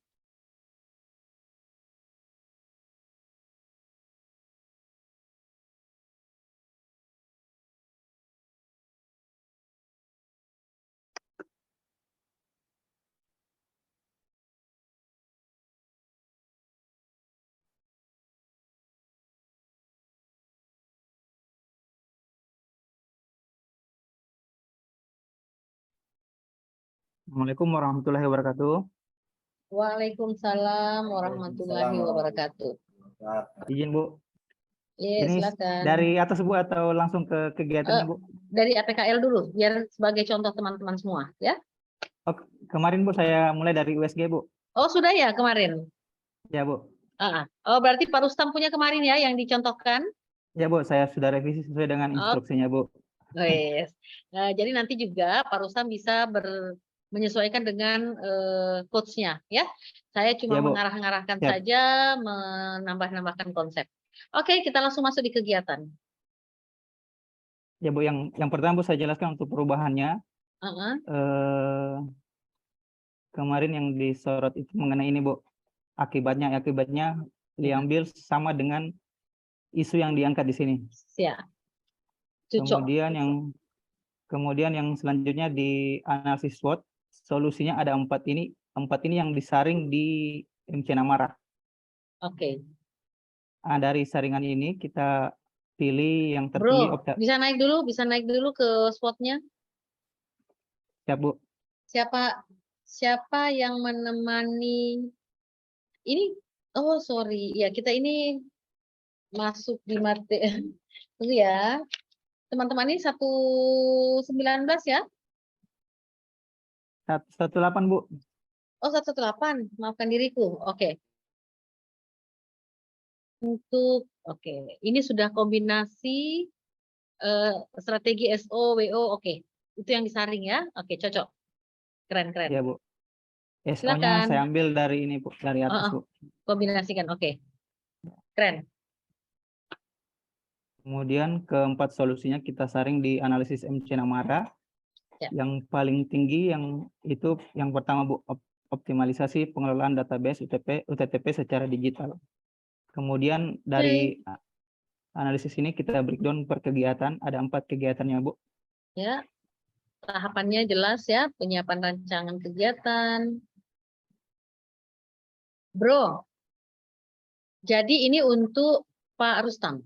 Assalamualaikum warahmatullahi wabarakatuh. Waalaikumsalam warahmatullahi wabarakatuh. Izin Bu. Iya, Ini silakan. dari atas Bu atau langsung ke kegiatannya Bu? Dari APKL dulu, biar sebagai contoh teman-teman semua, ya. Oh, kemarin Bu saya mulai dari USG Bu. Oh, sudah ya kemarin? Ya Bu. Oh, berarti Pak Rustam punya kemarin ya yang dicontohkan? Ya Bu, saya sudah revisi sesuai dengan instruksinya Bu. Yes. Jadi nanti juga Pak Rustam bisa menyesuaikan dengan coach-nya ya. Saya cuma Ya, Bu. mengarah-ngarahkan Siap. saja, menambah-nambahkan konsep. Oke, kita langsung masuk di kegiatan. Ya Bu, yang pertama Bu saya jelaskan untuk perubahannya. Kemarin yang disorot itu mengenai ini Bu. Akibatnya diambil sama dengan isu yang diangkat di sini. Siap. Kemudian yang selanjutnya di analisis SWOT, solusinya ada 4 ini. 4 ini yang disaring di MC Namara. Oke. Dari saringan ini kita pilih yang terpilih. Bro, bisa naik dulu ke SWOT-nya. Siap Bu. Siapa yang menemani ini? Oh, sorry. Ya, kita ini masuk di materi. Tunggu ya. Teman-teman ini 119 ya? 118 Bu. Oh, 118. Maafkan diriku. Oke. Ini sudah kombinasi strategi SO, WO. Oke. Itu yang disaring ya. Oke, cocok. Keren. Ya Bu. SO-nya Silakan. saya ambil dari ini, Bu, dari atas, Bu. Kombinasikan, oke. Keren. Kemudian keempat solusinya kita saring di analisis MC Namara. Ya. Yang paling tinggi yang itu yang pertama, Bu, optimalisasi pengelolaan database UTTP secara digital. Kemudian dari analisis ini kita breakdown per kegiatan, ada 4 kegiatannya, Bu. Ya, tahapannya jelas ya, penyiapan rancangan kegiatan. Bro, jadi ini untuk Pak Rustam.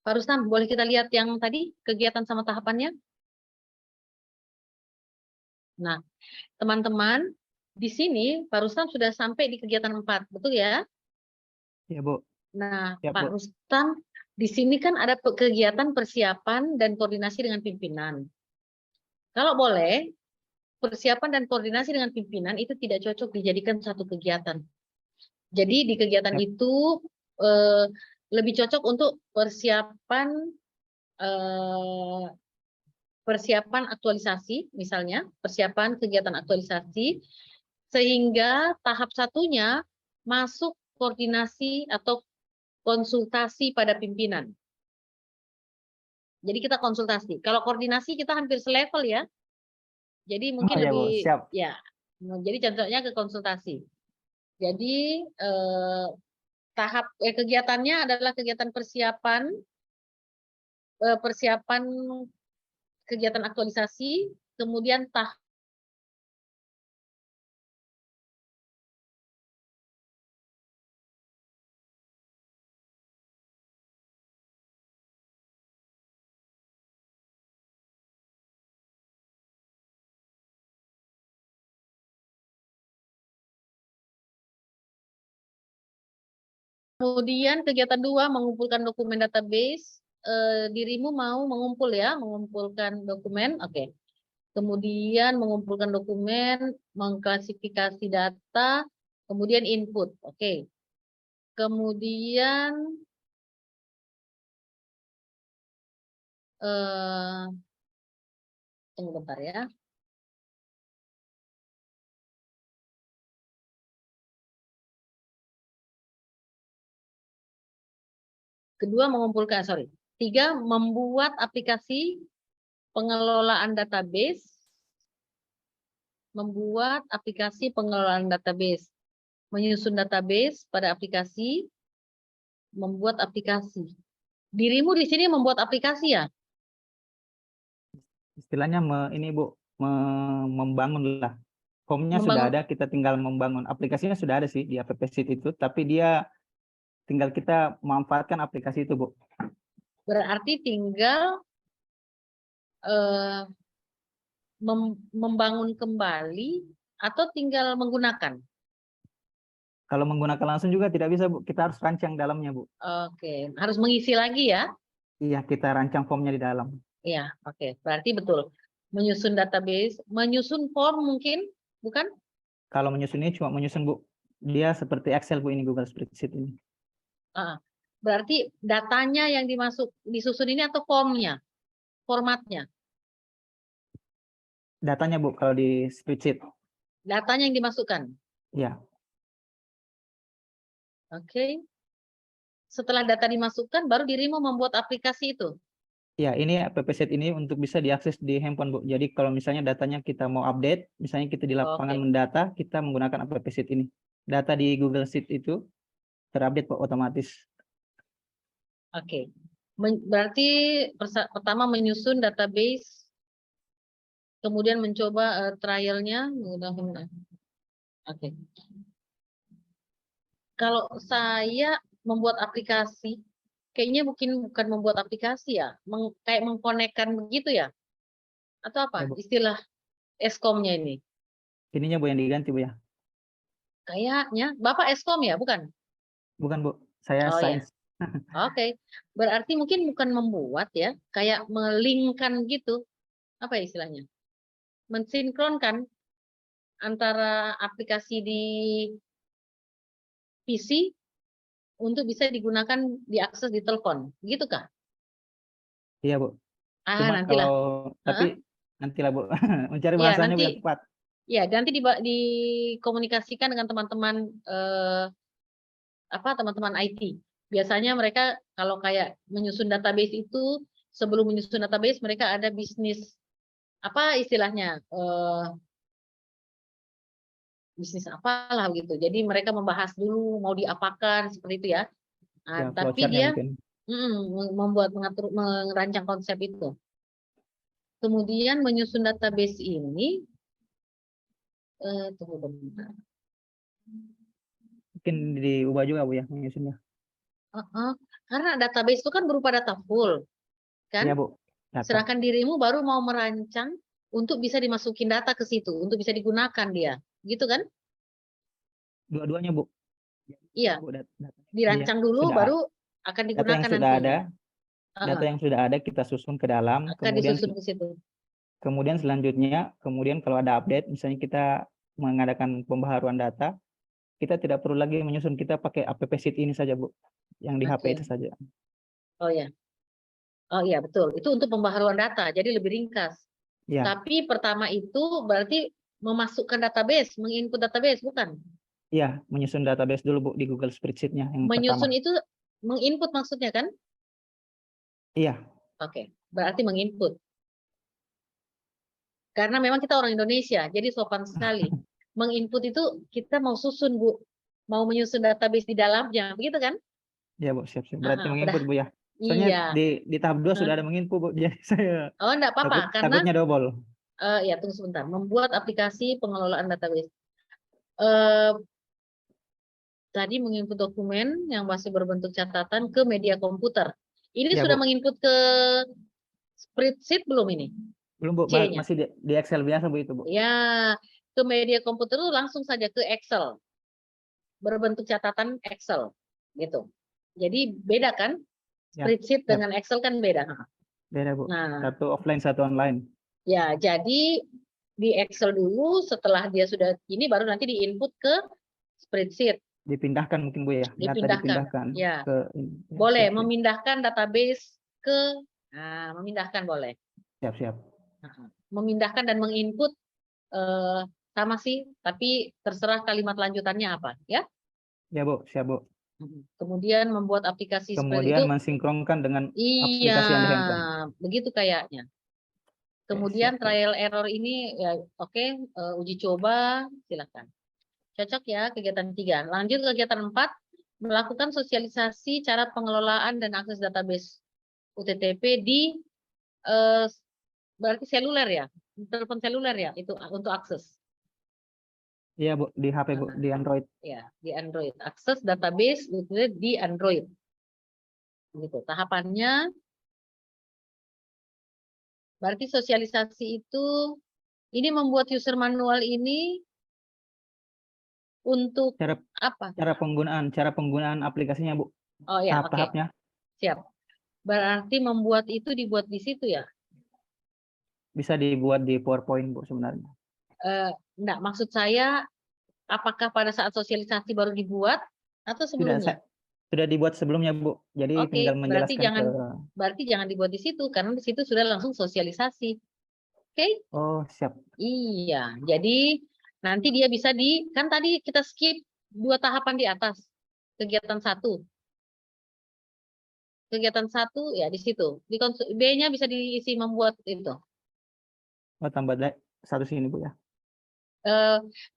Pak Rustam, boleh kita lihat yang tadi kegiatan sama tahapannya? Nah, teman-teman, di sini Pak Rustam sudah sampai di kegiatan 4, betul ya? Ya, Bu. Nah, Ya, Pak Bu. Rustam, di sini kan ada kegiatan persiapan dan koordinasi dengan pimpinan. Kalau boleh, persiapan dan koordinasi dengan pimpinan itu tidak cocok dijadikan satu kegiatan. Jadi di kegiatan Yap. itu lebih cocok untuk persiapan aktualisasi, misalnya persiapan kegiatan aktualisasi, sehingga tahap satunya masuk koordinasi atau konsultasi pada pimpinan. Jadi kita konsultasi. Kalau koordinasi kita hampir selevel ya. Jadi mungkin ya, Bu. lebih Siap. ya. Jadi contohnya ke konsultasi. Jadi tahap kegiatannya adalah kegiatan persiapan kegiatan aktualisasi, kemudian kemudian kegiatan 2 mengumpulkan dokumen database. Dirimu mau mengumpul ya, mengumpulkan dokumen, oke. Kemudian mengumpulkan dokumen, mengklasifikasi data, kemudian input, oke. Kemudian tunggu bentar ya. Kedua mengumpulkan, 3 membuat aplikasi pengelolaan database, menyusun database pada aplikasi, membuat aplikasi. Dirimu di sini membuat aplikasi ya? Istilahnya ini, Bu, membangun lah. Formnya sudah ada, kita tinggal membangun. Aplikasinya sudah ada sih di app sheet itu, tapi dia tinggal kita memanfaatkan aplikasi itu, Bu. Berarti tinggal membangun kembali atau tinggal menggunakan? Kalau menggunakan langsung juga tidak bisa, Bu. Kita harus rancang dalamnya, Bu. Oke, harus mengisi lagi ya? Iya, kita rancang formnya di dalam. Iya, oke. Berarti betul. Menyusun database, menyusun form mungkin, bukan? Kalau menyusun ini cuma menyusun, Bu. Dia seperti Excel, Bu, ini Google Spreadsheet ini. Berarti datanya yang disusun ini atau formnya? Formatnya? Datanya, Bu, kalau di spreadsheet. Datanya yang dimasukkan? Iya. Oke. Setelah data dimasukkan, baru dirimu membuat aplikasi itu? Ya, ini app sheet ini untuk bisa diakses di handphone, Bu. Jadi kalau misalnya datanya kita mau update, misalnya kita di lapangan mendata, kita menggunakan app sheet ini. Data di Google Sheet itu terupdate, Pak, otomatis. Oke. Berarti pertama menyusun database, kemudian mencoba trialnya. Oke. Kalau saya membuat aplikasi, kayaknya bukan membuat aplikasi ya, kayak mengkonekkan begitu ya? Atau apa Ya, istilah Eskom-nya ini? Ininya, Bu, yang diganti, Bu, ya? Kayaknya, Bapak Eskom ya, bukan? Bukan, Bu. Saya sains. Oke. Berarti mungkin bukan membuat ya, kayak melingkan gitu. Apa istilahnya? Mensinkronkan antara aplikasi di PC untuk bisa digunakan diakses di telepon, gitu kah? Iya, Bu. Cuma Nantilah. tapi nantilah, Bu. Mencari Iya, bahasanya Bu yang tepat. Ya, nanti dikomunikasikan dengan teman-teman teman-teman IT. Biasanya mereka kalau kayak menyusun database itu, sebelum menyusun database mereka ada bisnis apa istilahnya bisnis apalah gitu. Jadi mereka membahas dulu mau diapakan seperti itu ya. Ya, Nah, tapi flowchart-nya dia mungkin. merancang konsep itu. Kemudian menyusun database ini, tunggu bentar. Mungkin diubah juga Bu ya menyusunnya. Karena database itu kan berupa data full, kan? Iya Bu. Data. Sedangkan dirimu baru mau merancang untuk bisa dimasukin data ke situ, untuk bisa digunakan dia, gitu kan? Dua-duanya Bu. Iya. Bu, Dirancang dulu, sudah. baru akan Data digunakan yang sudah nantinya. ada, data yang sudah ada kita susun ke dalam, Akan disusun ke situ. kemudian selanjutnya, kalau ada update, misalnya kita mengadakan pembaharuan data, kita tidak perlu lagi menyusun, kita pakai app sheet ini saja Bu, yang di HP Oke. itu saja. Oh ya, betul. Itu untuk pembaharuan data, jadi lebih ringkas. Ya, Tapi pertama itu berarti memasukkan database, menginput database, bukan? iya, menyusun database dulu Bu di Google Spreadsheet-nya yang Menyusun pertama. itu menginput maksudnya kan? Iya, Oke, berarti menginput. Karena memang kita orang Indonesia, jadi sopan sekali. Menginput itu kita mau susun, Bu. Mau menyusun database di dalamnya, begitu kan? iya Bu, siap-siap. Berarti Udah. menginput Bu ya. Soalnya Iya. di tahap 2 sudah ada menginput Bu, jadi saya Oh, enggak apa-apa, karena takutnya double. ya tunggu sebentar. Membuat aplikasi pengelolaan database. Eh, Tadi menginput dokumen yang masih berbentuk catatan ke media komputer. Ini Ya sudah Bu, menginput ke spreadsheet belum ini? belum Bu, C-nya. masih di Excel biasa Bu itu Bu. Ya, ke media komputer itu langsung saja ke Excel. Berbentuk catatan Excel gitu. Jadi beda kan? Ya, Spreadsheet siap. dengan Excel kan beda. Beda Bu, Nah, satu offline, satu online. ya jadi di Excel dulu, setelah dia sudah ini baru nanti diinput ke spreadsheet. Dipindahkan mungkin Bu ya, data Dipindahkan. dipindahkan Ya. ke Boleh siap, memindahkan database ke memindahkan boleh. siap. Memindahkan dan menginput sama sih, tapi terserah kalimat lanjutannya apa ya. Ya Bu, siap Bu. Kemudian membuat aplikasi seperti Kemudian itu. mensinkronkan dengan Iya, aplikasi yang di handphone. begitu kayaknya. Kemudian siap. trial error ini ya oke, uji coba silakan. Cocok ya kegiatan 3. Lanjut ke kegiatan 4, melakukan sosialisasi cara pengelolaan dan akses database UTTP di berarti seluler ya, telepon seluler ya itu untuk akses. Iya Bu, di HP Bu, di Android. Ya, di Android. Akses database di Android. Gitu. Tahapannya berarti sosialisasi itu ini membuat user manual ini untuk apa? Cara penggunaan aplikasinya Bu. Oh ya, oke. Tahap-tahapnya. Siap. Berarti membuat itu dibuat di situ ya? Bisa dibuat di PowerPoint Bu sebenarnya. Enggak, maksud saya apakah pada saat sosialisasi baru dibuat atau sebelumnya? Sudah dibuat sebelumnya Bu. Jadi Oke, tinggal menjelaskan berarti jangan dibuat di situ karena di situ sudah langsung sosialisasi. Oke? Oh, siap. Iya, jadi nanti dia bisa kan tadi kita skip 2 tahapan di atas. Kegiatan 1. Kegiatan 1 ya di situ. B-nya bisa diisi membuat itu. Oh, tambah satu sini Bu ya.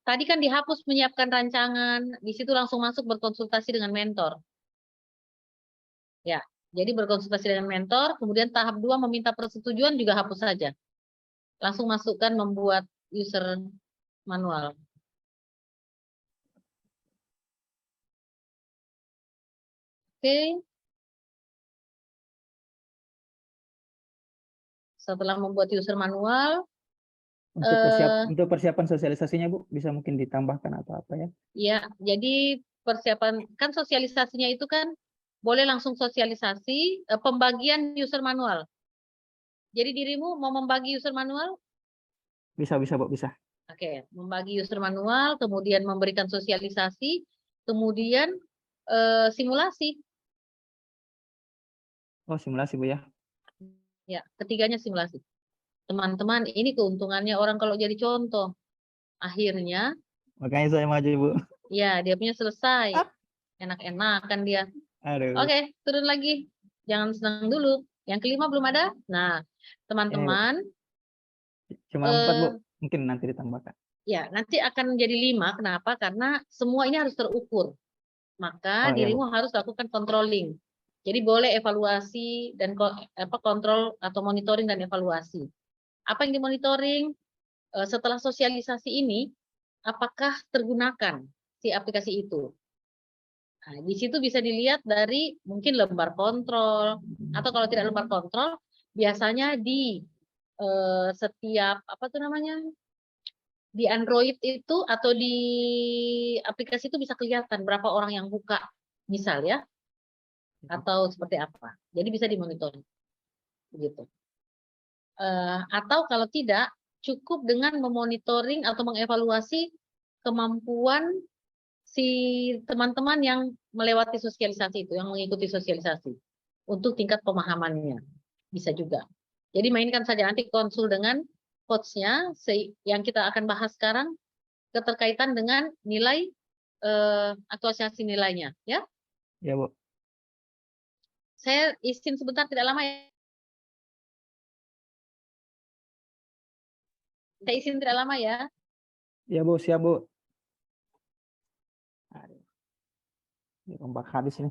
Tadi kan dihapus menyiapkan rancangan, di situ langsung masuk berkonsultasi dengan mentor. Ya, jadi berkonsultasi dengan mentor, kemudian tahap 2 meminta persetujuan juga hapus saja. Langsung masukkan membuat user manual. Oke. Setelah membuat user manual, Untuk persiapan sosialisasinya Bu, bisa mungkin ditambahkan atau apa ya? ya, jadi persiapan kan sosialisasinya itu kan boleh langsung sosialisasi pembagian user manual. Jadi dirimu mau membagi user manual? Bisa Bu, bisa. Oke, membagi user manual, kemudian memberikan sosialisasi, kemudian simulasi. Oh, simulasi Bu ya. Ya, ketiganya simulasi. Teman-teman, ini keuntungannya orang kalau jadi contoh. Akhirnya, Makanya saya maju, Bu. ya dia punya selesai. Enak-enakan dia. Aduh. Oke, turun lagi. Jangan senang dulu. Yang kelima belum ada. Nah, teman-teman, Cuma 4, Bu. eh, Mungkin nanti ditambahkan. ya nanti akan menjadi 5. Kenapa? Karena semua ini harus terukur. Maka Oh, iya, Bu. dirimu harus lakukan controlling. Jadi boleh evaluasi dan kontrol atau monitoring dan evaluasi. Apa yang dimonitoring setelah sosialisasi ini? Apakah tergunakan si aplikasi itu? Nah, di situ bisa dilihat dari mungkin lembar kontrol, atau kalau tidak lembar kontrol, biasanya di setiap apa tuh namanya, di Android itu atau di aplikasi itu bisa kelihatan berapa orang yang buka, misal ya, atau seperti apa. Jadi bisa dimonitor, begitu. Atau kalau tidak, cukup dengan memonitoring atau mengevaluasi kemampuan si teman-teman yang melewati sosialisasi itu, yang mengikuti sosialisasi untuk tingkat pemahamannya. Bisa juga. Jadi mainkan saja, nanti konsul dengan coach-nya yang kita akan bahas sekarang keterkaitan dengan nilai aktualisasi nilainya, ya. Ya, Bu. Saya izin sebentar, tidak lama ya. Saya izin tidak lama ya. Ya, Bu. Siap, Bu. Aduh. Ini rombak habis ini.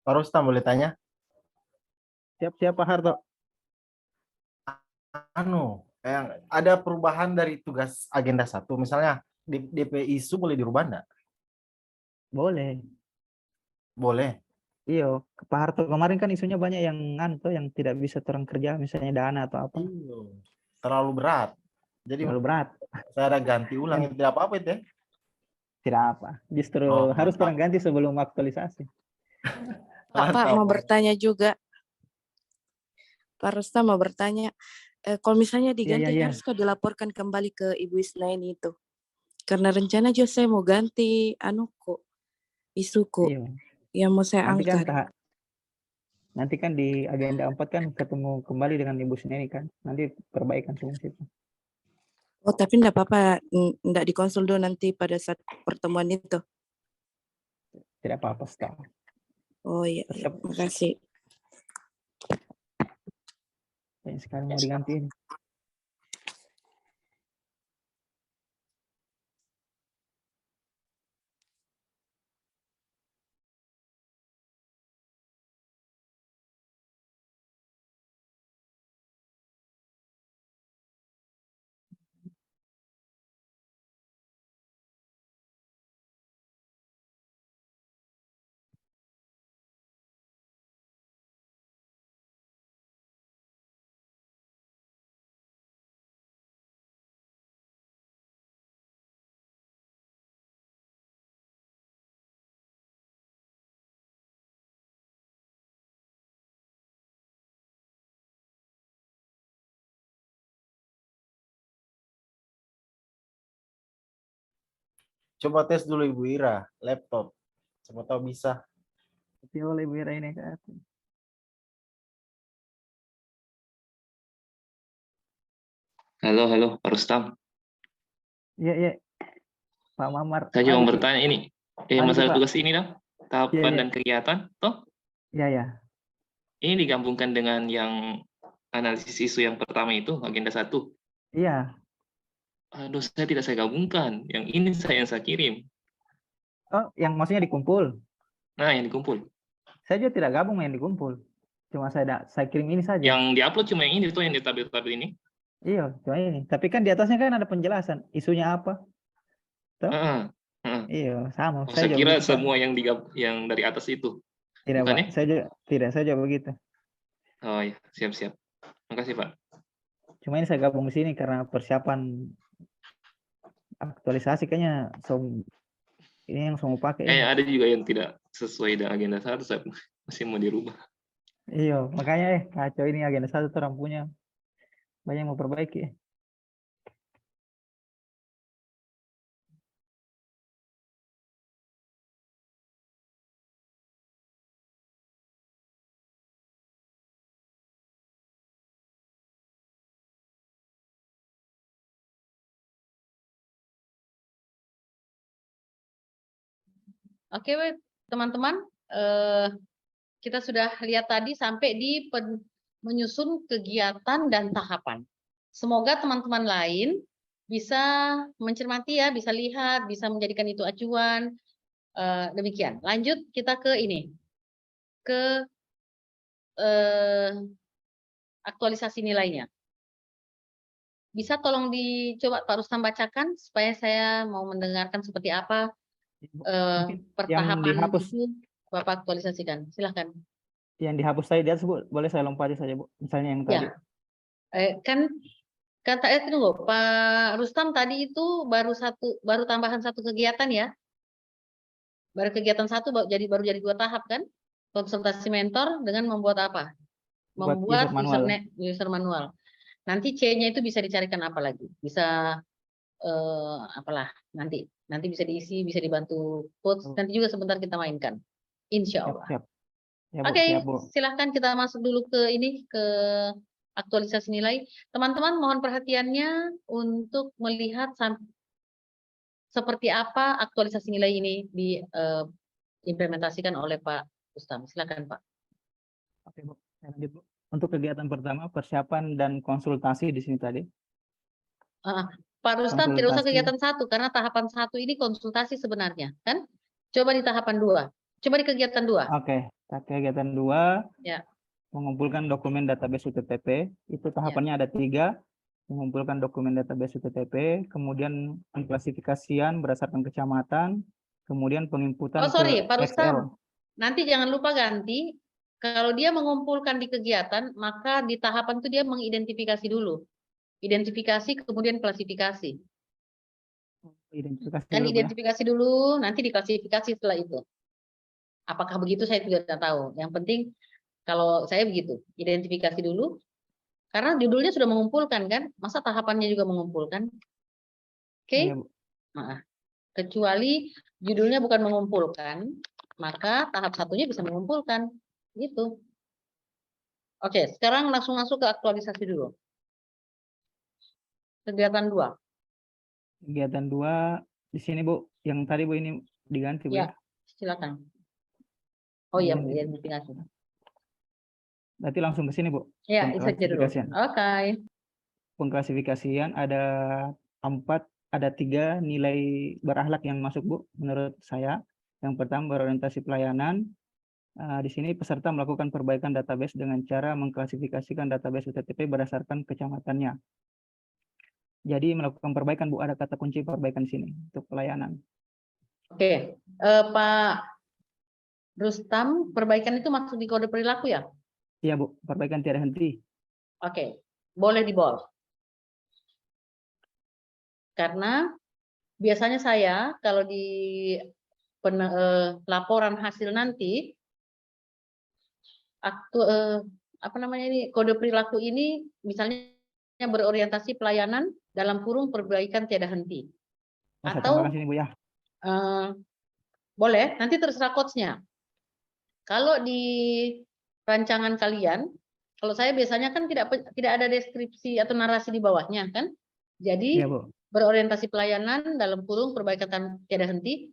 Pak Rustam boleh tanya? Siap, Pak Harto. Ada perubahan dari tugas agenda 1, misalnya DP isu boleh dirubah enggak? Boleh. Boleh. Iya, Pak Harto kemarin kan isunya banyak yang yang tidak bisa orang kerja, misalnya dana atau apa. Iya. Terlalu berat. Jadi Terlalu berat. saya ada ganti ulang, tidak apa-apa itu ya. Tidak apa. Justru Oh, harus mantap. orang ganti sebelum aktualisasi. Pak Mantap. mau bertanya juga. Pak Rustam mau bertanya, kalau misalnya diganti iya. harus kok dilaporkan kembali ke Ibu Isnaini itu? Karena rencana juga saya mau ganti isuku Iya. yang mau saya Nanti kan angkat. nanti kan di agenda 4 kan ketemu kembali dengan Ibu Sineni kan. Nanti perbaikan semua situ. Oh, tapi enggak apa-apa, enggak dikonsul dulu nanti pada saat pertemuan itu. Tidak apa-apa, stop. Oh iya, Siap. makasih. Banyak sekali mau digantiin. Coba tes dulu Ibu Ira, laptop. Siapa tahu bisa. Tapi oleh Bu Ira ini kan. Halo, Pak Rustam. Iya. Pak Mamar. Saya cuma Mari, bertanya ini, Mari, masalah Pak. tugas ini dong, tahapan Iya. dan kegiatan, toh? Ya, ya. Ini digabungkan dengan yang analisis isu yang pertama itu, agenda 1. Iya. Aduh, tidak saya gabungkan. Yang ini yang saya kirim. Oh, yang maksudnya dikumpul. Nah, yang dikumpul. Saya juga tidak gabung yang dikumpul. Cuma saya kirim ini saja. Yang diupload cuma yang ini tuh, yang di tabel-tabel ini. Iya, cuma ini. Tapi kan di atasnya kan ada penjelasan. Isunya apa. Tuh? Iya, sama. Oh, saya juga kira begitu, Pak. semua yang dari atas itu. Tidak, Bukan Pak. ya? Saya juga begitu. Oh ya, siap-siap. Makasih, Pak. Cuma ini saya gabung di sini karena persiapan aktualisasi kayaknya ini yang mau pakai. Ada juga yang tidak sesuai dengan agenda 1, saya masih mau dirubah. Iya, makanya kacau ini agenda 1 tuh rampunya. Banyak yang mau perbaiki. Oke, teman-teman, kita sudah lihat tadi sampai di menyusun kegiatan dan tahapan. Semoga teman-teman lain bisa mencermati ya, bisa lihat, bisa menjadikan itu acuan. Demikian. Lanjut kita ke ini, ke aktualisasi nilainya. Bisa tolong dicoba Pak Rustam bacakan supaya saya mau mendengarkan seperti apa pertahapan dihapus. itu Bapak aktualisasikan. Silahkan. Yang dihapus tadi di atas, Bu, boleh saya lompati saja, Bu. Misalnya yang tadi. Ya. Kan kata tunggu, Pak Rustam tadi itu baru tambahan 1 kegiatan ya. Baru kegiatan 1 baru jadi 2 tahap kan? Konsultasi mentor dengan membuat apa? Membuat user manual. Nanti C-nya itu bisa dicarikan apa lagi? Bisa apalah nanti bisa diisi, bisa dibantu coach. Nanti juga sebentar kita mainkan. Insya Allah. Siap. Ya, Bu, Oke, siap, Bu. silahkan kita masuk dulu ke ini, ke aktualisasi nilai. Teman-teman mohon perhatiannya untuk melihat seperti apa aktualisasi nilai ini diimplementasikan oleh Pak Rustam. Silakan, Pak. Oke, Bu. Saya lanjut, Bu. Untuk kegiatan pertama, persiapan dan konsultasi di sini tadi. Pak Rustam tidak usah Konsultasi. kegiatan 1 karena tahapan 1 ini konsultasi sebenarnya, kan? Coba di tahapan 2. Coba di kegiatan 2. Oke, kegiatan 2 Ya. mengumpulkan dokumen database UTTP. Itu tahapannya ada 3. Mengumpulkan dokumen database UTTP, kemudian pengklasifikasian berdasarkan kecamatan, kemudian penginputan sorry, ke Pak Rustam. Excel. Nanti jangan lupa ganti. Kalau dia mengumpulkan di kegiatan, maka di tahapan itu dia mengidentifikasi dulu. Identifikasi, kemudian klasifikasi. Identifikasi Kan dulu, Bu, ya. identifikasi dulu, nanti diklasifikasi setelah itu. Apakah begitu saya tidak tahu. Yang penting kalau saya begitu, identifikasi dulu. Karena judulnya sudah mengumpulkan kan, masa tahapannya juga mengumpulkan? Oke? Iya, Bu. Kecuali judulnya bukan mengumpulkan, maka tahap 1-nya bisa mengumpulkan. Gitu. Oke, sekarang langsung masuk ke aktualisasi dulu. Kegiatan 2. Kegiatan 2 di sini, Bu. Yang tadi, Bu, ini diganti, Bu. Ya, silakan. Oh iya, identifikasi. Berarti langsung ke sini, Bu. Ya, itu saja dulu. Oke. Pengklasifikasian ada 4, ada 3 nilai berakhlak yang masuk, Bu, menurut saya. Yang pertama berorientasi pelayanan. Di sini peserta melakukan perbaikan database dengan cara mengklasifikasikan database UTTP berdasarkan kecamatannya. Jadi melakukan perbaikan, Bu, ada kata kunci perbaikan di sini untuk pelayanan. Oke, Pak Rustam, perbaikan itu masuk di kode perilaku ya? Iya, Bu, perbaikan tiada henti. Oke, boleh di bold. Karena biasanya saya kalau di laporan hasil nanti, kode perilaku ini misalnya berorientasi pelayanan dalam kurung perbaikan tiada henti. Atau sini, Bu, ya. Boleh, nanti terserah coach-nya. Kalau di rancangan kalian, kalau saya biasanya kan tidak ada deskripsi atau narasi di bawahnya kan. Jadi Ya, Bu. berorientasi pelayanan dalam kurung perbaikan tiada henti.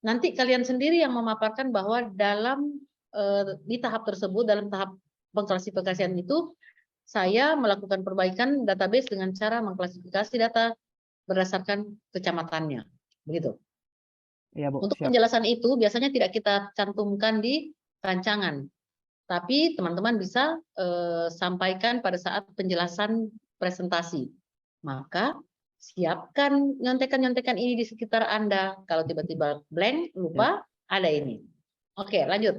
Nanti kalian sendiri yang memaparkan bahwa dalam di tahap tersebut, dalam tahap pengklasifikasian itu, saya melakukan perbaikan database dengan cara mengklasifikasi data berdasarkan kecamatannya. Begitu. Iya, Bu. Untuk Siap. penjelasan itu biasanya tidak kita cantumkan di rancangan, tapi teman-teman bisa sampaikan pada saat penjelasan presentasi. Maka siapkan nyontekan-nyontekan ini di sekitar Anda. Kalau tiba-tiba blank, lupa, ada ini. Oke, lanjut.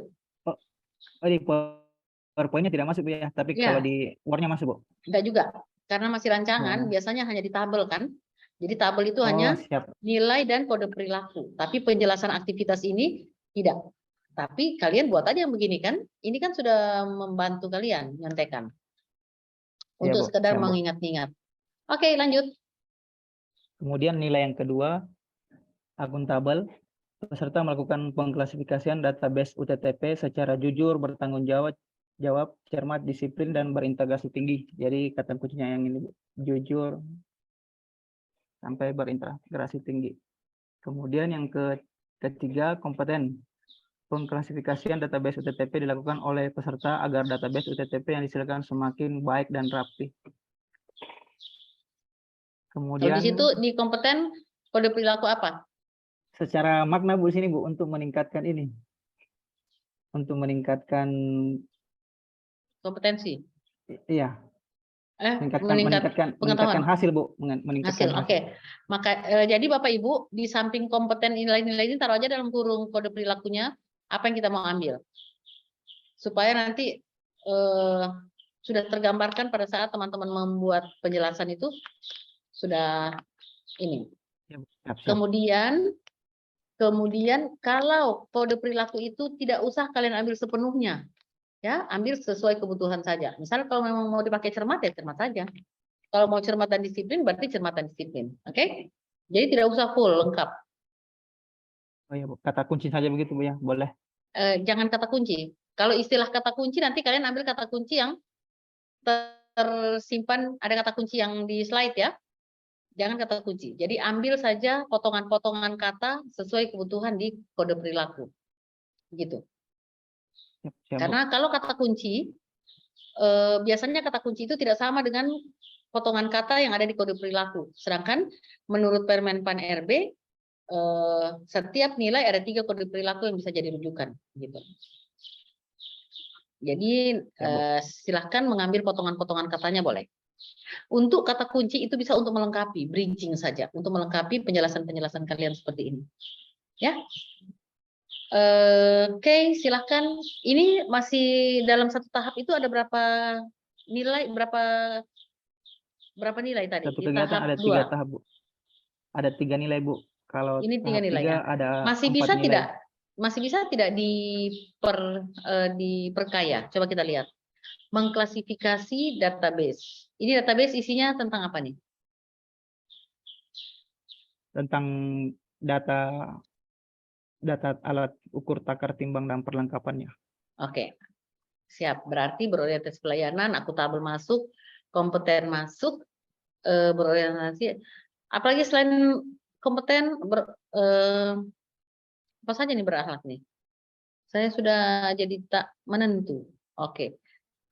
Oh, di PowerPoint-nya tidak masuk, Bu, ya, tapi Ya. kalau di Word-nya masuk, Bu. Enggak juga, karena masih rancangan, Oh. biasanya hanya di tabel kan. Jadi tabel itu Oh, hanya siap. nilai dan kode perilaku. Tapi penjelasan aktivitas ini tidak. Tapi kalian buat aja yang begini kan. Ini kan sudah membantu kalian nyontekan. Iya, Untuk Bu. sekedar Siap, Bu. mengingat-ingat. Oke, lanjut. Kemudian nilai yang kedua, akuntabel. Peserta melakukan pengklasifikasian database UTTP secara jujur, bertanggung jawab, cermat, disiplin, dan berintegrasi tinggi. Jadi kata kuncinya yang ini, Bu. Jujur sampai berintegrasi tinggi. Kemudian yang ketiga, kompeten. Pengklasifikasian database UTTP dilakukan oleh peserta agar database UTTP yang disiapkan semakin baik dan rapi. Kalau Kemudian di situ di kompeten kode perilaku apa? secara makna, Bu, sini, Bu, untuk meningkatkan ini. Untuk meningkatkan, Kompetensi. iya, Meningkatkan meningkatkan pengetahuan. hasil, Bu, Hasil. meningkatkan Oke. Maka jadi Bapak Ibu di samping kompeten nilai-nilai ini taruh aja dalam kurung kode perilakunya apa yang kita mau ambil. Supaya nanti sudah tergambarkan pada saat teman-teman membuat penjelasan itu sudah ini. Ya, Bu. Siap, siap. Kemudian kalau kode perilaku itu tidak usah kalian ambil sepenuhnya. Ya, ambil sesuai kebutuhan saja. Misalnya kalau memang mau dipakai cermat ya cermat saja. Kalau mau cermat dan disiplin berarti cermat dan disiplin. Oke? Jadi tidak usah full lengkap. Oh ya, Bu. Kata kunci saja begitu, Bu, ya. Boleh. Jangan kata kunci. Kalau istilah kata kunci nanti kalian ambil kata kunci yang tersimpan, ada kata kunci yang di slide ya. Jangan kata kunci. Jadi ambil saja potongan-potongan kata sesuai kebutuhan di kode perilaku. Gitu. Siap, siap, Bu. Karena kalau kata kunci, biasanya kata kunci itu tidak sama dengan potongan kata yang ada di kode perilaku. Sedangkan menurut Permen-Pan RB, setiap nilai ada 3 kode perilaku yang bisa jadi rujukan. Gitu. Jadi silahkan mengambil potongan-potongan katanya boleh. Untuk kata kunci itu bisa untuk melengkapi, bridging saja, untuk melengkapi penjelasan-penjelasan kalian seperti ini. Ya. Oke, silahkan. Ini masih dalam satu tahap itu ada berapa nilai, berapa nilai tadi? Satu Di kegiatan tahap ada 3 2. tahap, Bu. Ada 3 nilai, Bu. Kalau Ini 3 tahap nilai 3 ya. ada Masih 4 bisa nilai. tidak? Masih bisa tidak diperkaya? Coba kita lihat. Mengklasifikasi database. Ini database isinya tentang apa nih? Tentang data alat ukur, takar, timbang, dan perlengkapannya. Oke. Siap. Berarti berorientasi pelayanan, akuntabel masuk, kompeten masuk, berorientasi. Apalagi selain kompeten, apa saja nih berakhlak nih? Saya sudah jadi tak menentu. Oke.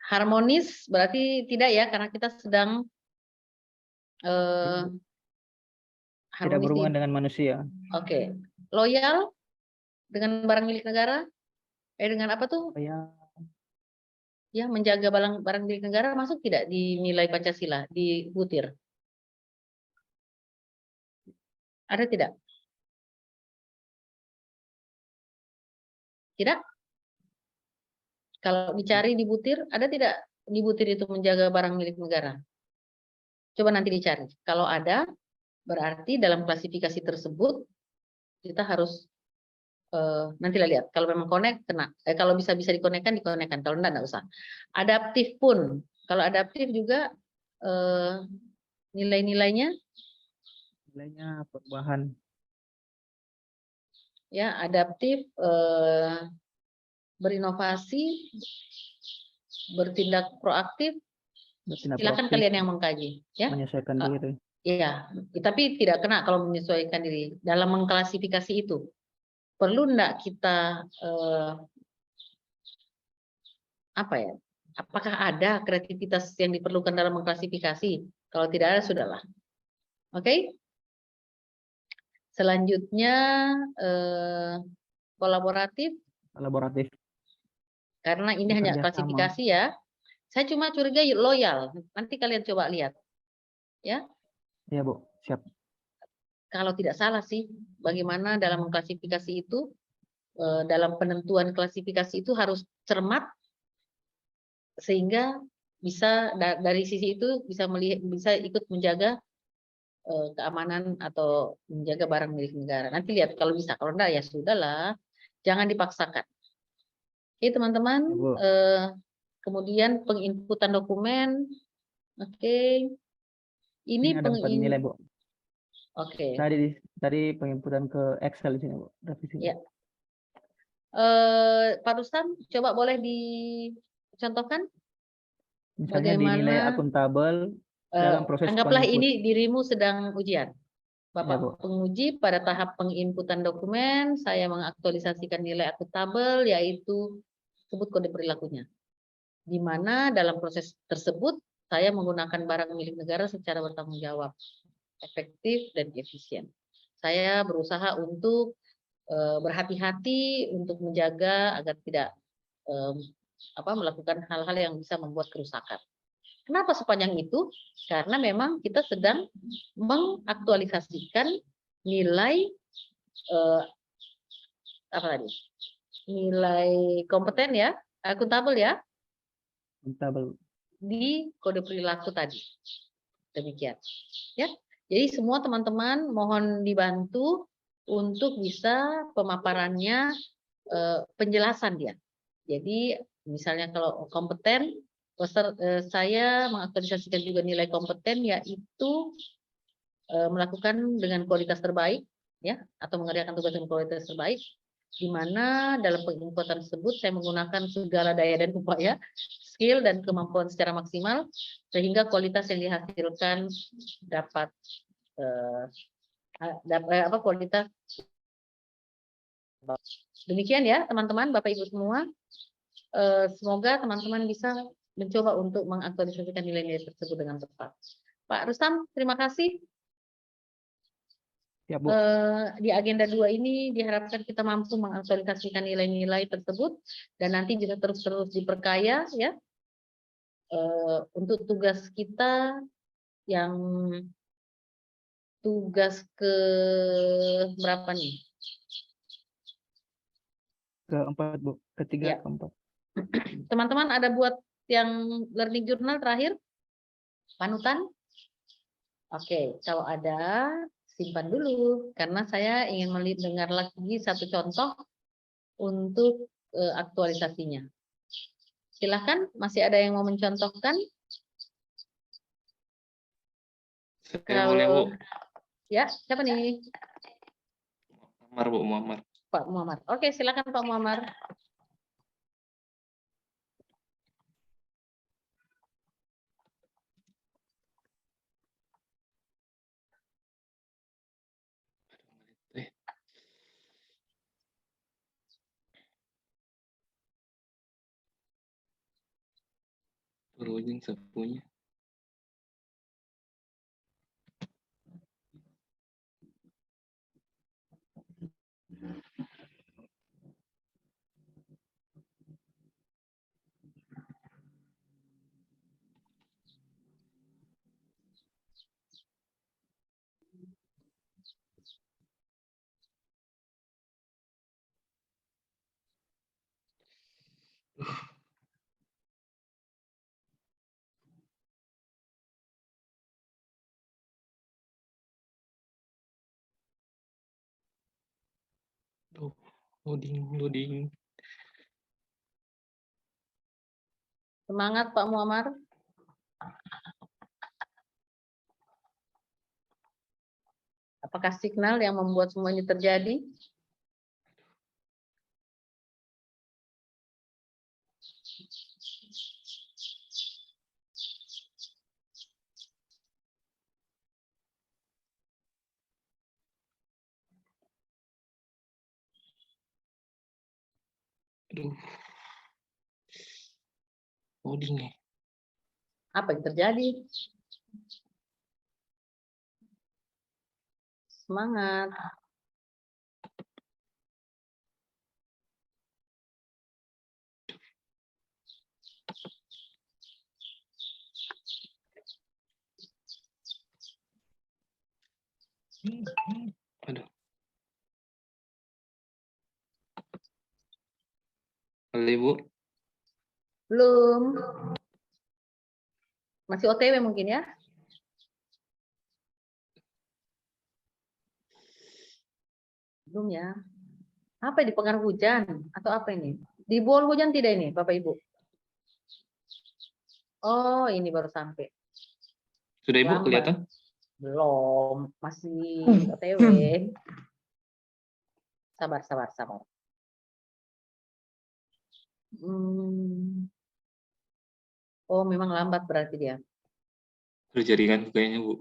Harmonis berarti tidak ya, karena kita sedang Tidak harmonis berhubungan dengan manusia. Oke. Loyal dengan barang milik negara? Dengan apa tuh? Ya, Ya, menjaga barang milik negara masuk tidak di nilai Pancasila, di butir? Ada tidak? Tidak? Kalau dicari di butir, ada tidak di butir itu menjaga barang milik negara? Coba nanti dicari. Kalau ada, berarti dalam klasifikasi tersebut kita harus nanti lihat. Kalau memang connect, kena. Kalau bisa dikonekkan, dikonekkan. Kalau enggak usah. Adaptif pun. Kalau adaptif juga nilainya perubahan. Ya, adaptif, berinovasi, bertindak proaktif. Silakan kalian yang mengkaji, ya. Menyesuaikan diri. Iya, tapi tidak kena kalau menyesuaikan diri. Dalam mengklasifikasi itu, perlu enggak kita apa ya? Apakah ada kreativitas yang diperlukan dalam mengklasifikasi? Kalau tidak ada, sudahlah. Oke. Selanjutnya kolaboratif, Kolaboratif. karena ini hanya Bekerja sama. klasifikasi ya. Saya cuma curiga loyal. Nanti kalian coba lihat. Ya. Iya, Bu. Siap. Kalau tidak salah sih, bagaimana dalam mengklasifikasi itu, dalam penentuan klasifikasi itu harus cermat, sehingga bisa dari sisi itu bisa melihat, bisa ikut menjaga keamanan atau menjaga barang milik negara. Nanti lihat kalau bisa, kalau enggak ya sudahlah, jangan dipaksakan. Oke teman-teman, Ya, Bu. kemudian penginputan dokumen, oke. Ini Ini ada 4 nilai, Bu. Oke. Tadi penginputan ke Excel di sini, Bu. Revisi. Ya. Pak Rustam, coba boleh dicontohkan? Misalnya di nilai Bagaimana akuntabel dalam proses anggaplah penginput. ini dirimu sedang ujian. Bapak Ya, Bu. penguji pada tahap penginputan dokumen, saya mengaktualisasikan nilai akuntabel, yaitu sebut kode perilakunya. Di mana dalam proses tersebut, saya menggunakan barang milik negara secara bertanggung jawab, efektif, dan efisien. Saya berusaha untuk berhati-hati untuk menjaga agar tidak melakukan hal-hal yang bisa membuat kerusakan. Kenapa sepanjang itu? Karena memang kita sedang mengaktualisasikan nilai apa tadi? Nilai kompeten ya, akuntabel ya, Akuntabel. di kode perilaku tadi. Demikian. Ya. Jadi semua teman-teman mohon dibantu untuk bisa pemaparannya, penjelasan dia. Jadi misalnya kalau kompeten, saya mengaktualisasikan juga nilai kompeten, yaitu melakukan dengan kualitas terbaik, ya, atau mengerjakan tugas dengan kualitas terbaik, di mana dalam penginputan tersebut saya menggunakan segala daya dan upaya, skill dan kemampuan secara maksimal, sehingga kualitas yang dihasilkan dapat kualitas. Demikian ya teman-teman, Bapak Ibu semua. Semoga teman-teman bisa mencoba untuk mengaktualisasikan nilai-nilai tersebut dengan tepat. Pak Rustam, terima kasih. Ya, Bu. Di agenda 2 ini diharapkan kita mampu mengaktualisasikan nilai-nilai tersebut dan nanti juga terus-terus diperkaya ya. Untuk tugas kita yang tugas ke berapa nih? Keempat, Bu. Ketiga, Ya. keempat. Teman-teman ada buat yang learning journal terakhir? Panutan? Oke, kalau ada simpan dulu karena saya ingin mendengar lagi satu contoh untuk aktualisasinya. Silahkan, masih ada yang mau mencontohkan? Saya boleh, Bu. Ya, siapa nih? Muammar, Bu, Muammar. Pak Muhammad. Oke, silakan Pak Muhammad. Berujung sapunya. Loading. Semangat Pak Muhammad. Apakah signal yang membuat semuanya terjadi? Aduh. Loading nih. Apa yang terjadi? Semangat. Aduh. Halo Ibu. Belum. Masih OTW mungkin ya? Belum ya. Apa ini, pengaruh hujan atau apa ini? Di bawah hujan tidak ini, Bapak Ibu? Oh, ini baru sampai. Sudah Ibu Lambat. kelihatan? Belum, masih OTW. Sabar, sabar, sabar. Oh, memang lambat berarti dia. Terus jaringan kayaknya Bu.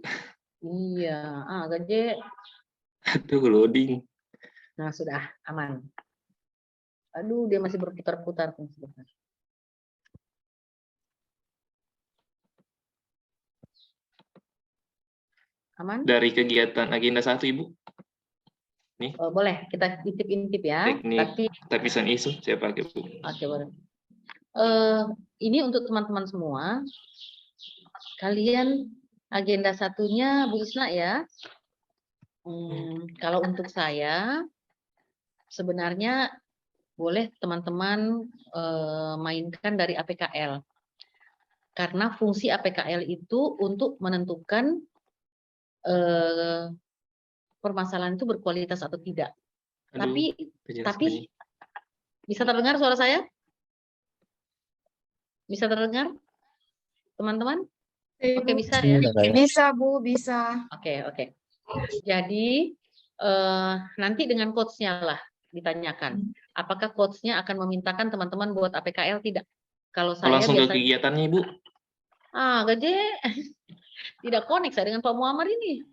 Iya, gaje. Aduh, loading. Nah, sudah aman. Aduh, dia masih berputar-putar. Sebentar. Aman? Dari kegiatan agenda 1 Ibu. Nih, Boleh, kita intip-intip ya. teknik tapisan isu saya pakai Bu. Oke, boleh. Ini untuk teman-teman semua. Kalian agenda satunya Bu Isna ya. Kalau untuk saya, sebenarnya boleh teman-teman mainkan dari APKL. Karena fungsi APKL itu untuk menentukan permasalahan itu berkualitas atau tidak. Aduh, Tapi bisa terdengar suara saya? Bisa terdengar, teman-teman? Oke, bisa ya? Bisa, Bu, bisa. Oke. Jadi nanti dengan coach-nya lah ditanyakan. Apakah coach-nya akan memintakan teman-teman buat APKL tidak? Kalau saya langsung ke biasanya kegiatannya Ibu. Gaje tidak connect saya dengan Pak Muammar ini.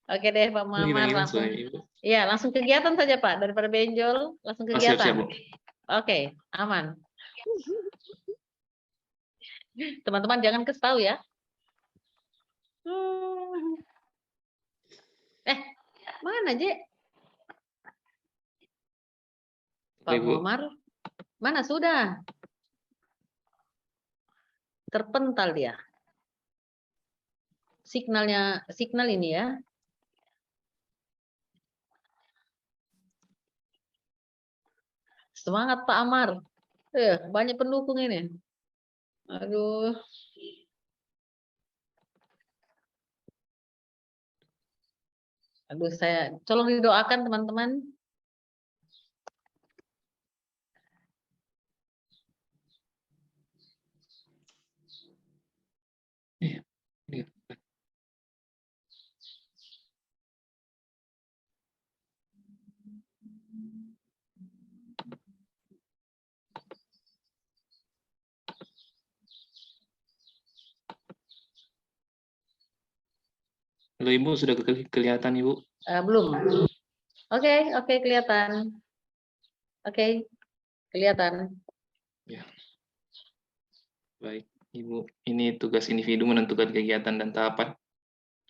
Oke deh Pak Muammar, langsung. Iya, langsung kegiatan saja Pak, daripada benjol, langsung kegiatan. Siap, Bu. Oke, aman. Teman-teman jangan kasih tahu ya. Mana Je? Pak Muammar, mana sudah? Terpental dia. Signal ini ya. Semangat Pak Amar. Banyak pendukung ini. Aduh. Saya tolong didoakan teman-teman. Halo Ibu, sudah kelihatan Ibu? Belum. Oke, kelihatan. Oke, kelihatan. Ya. Baik, Ibu. Ini tugas individu menentukan kegiatan dan tahapan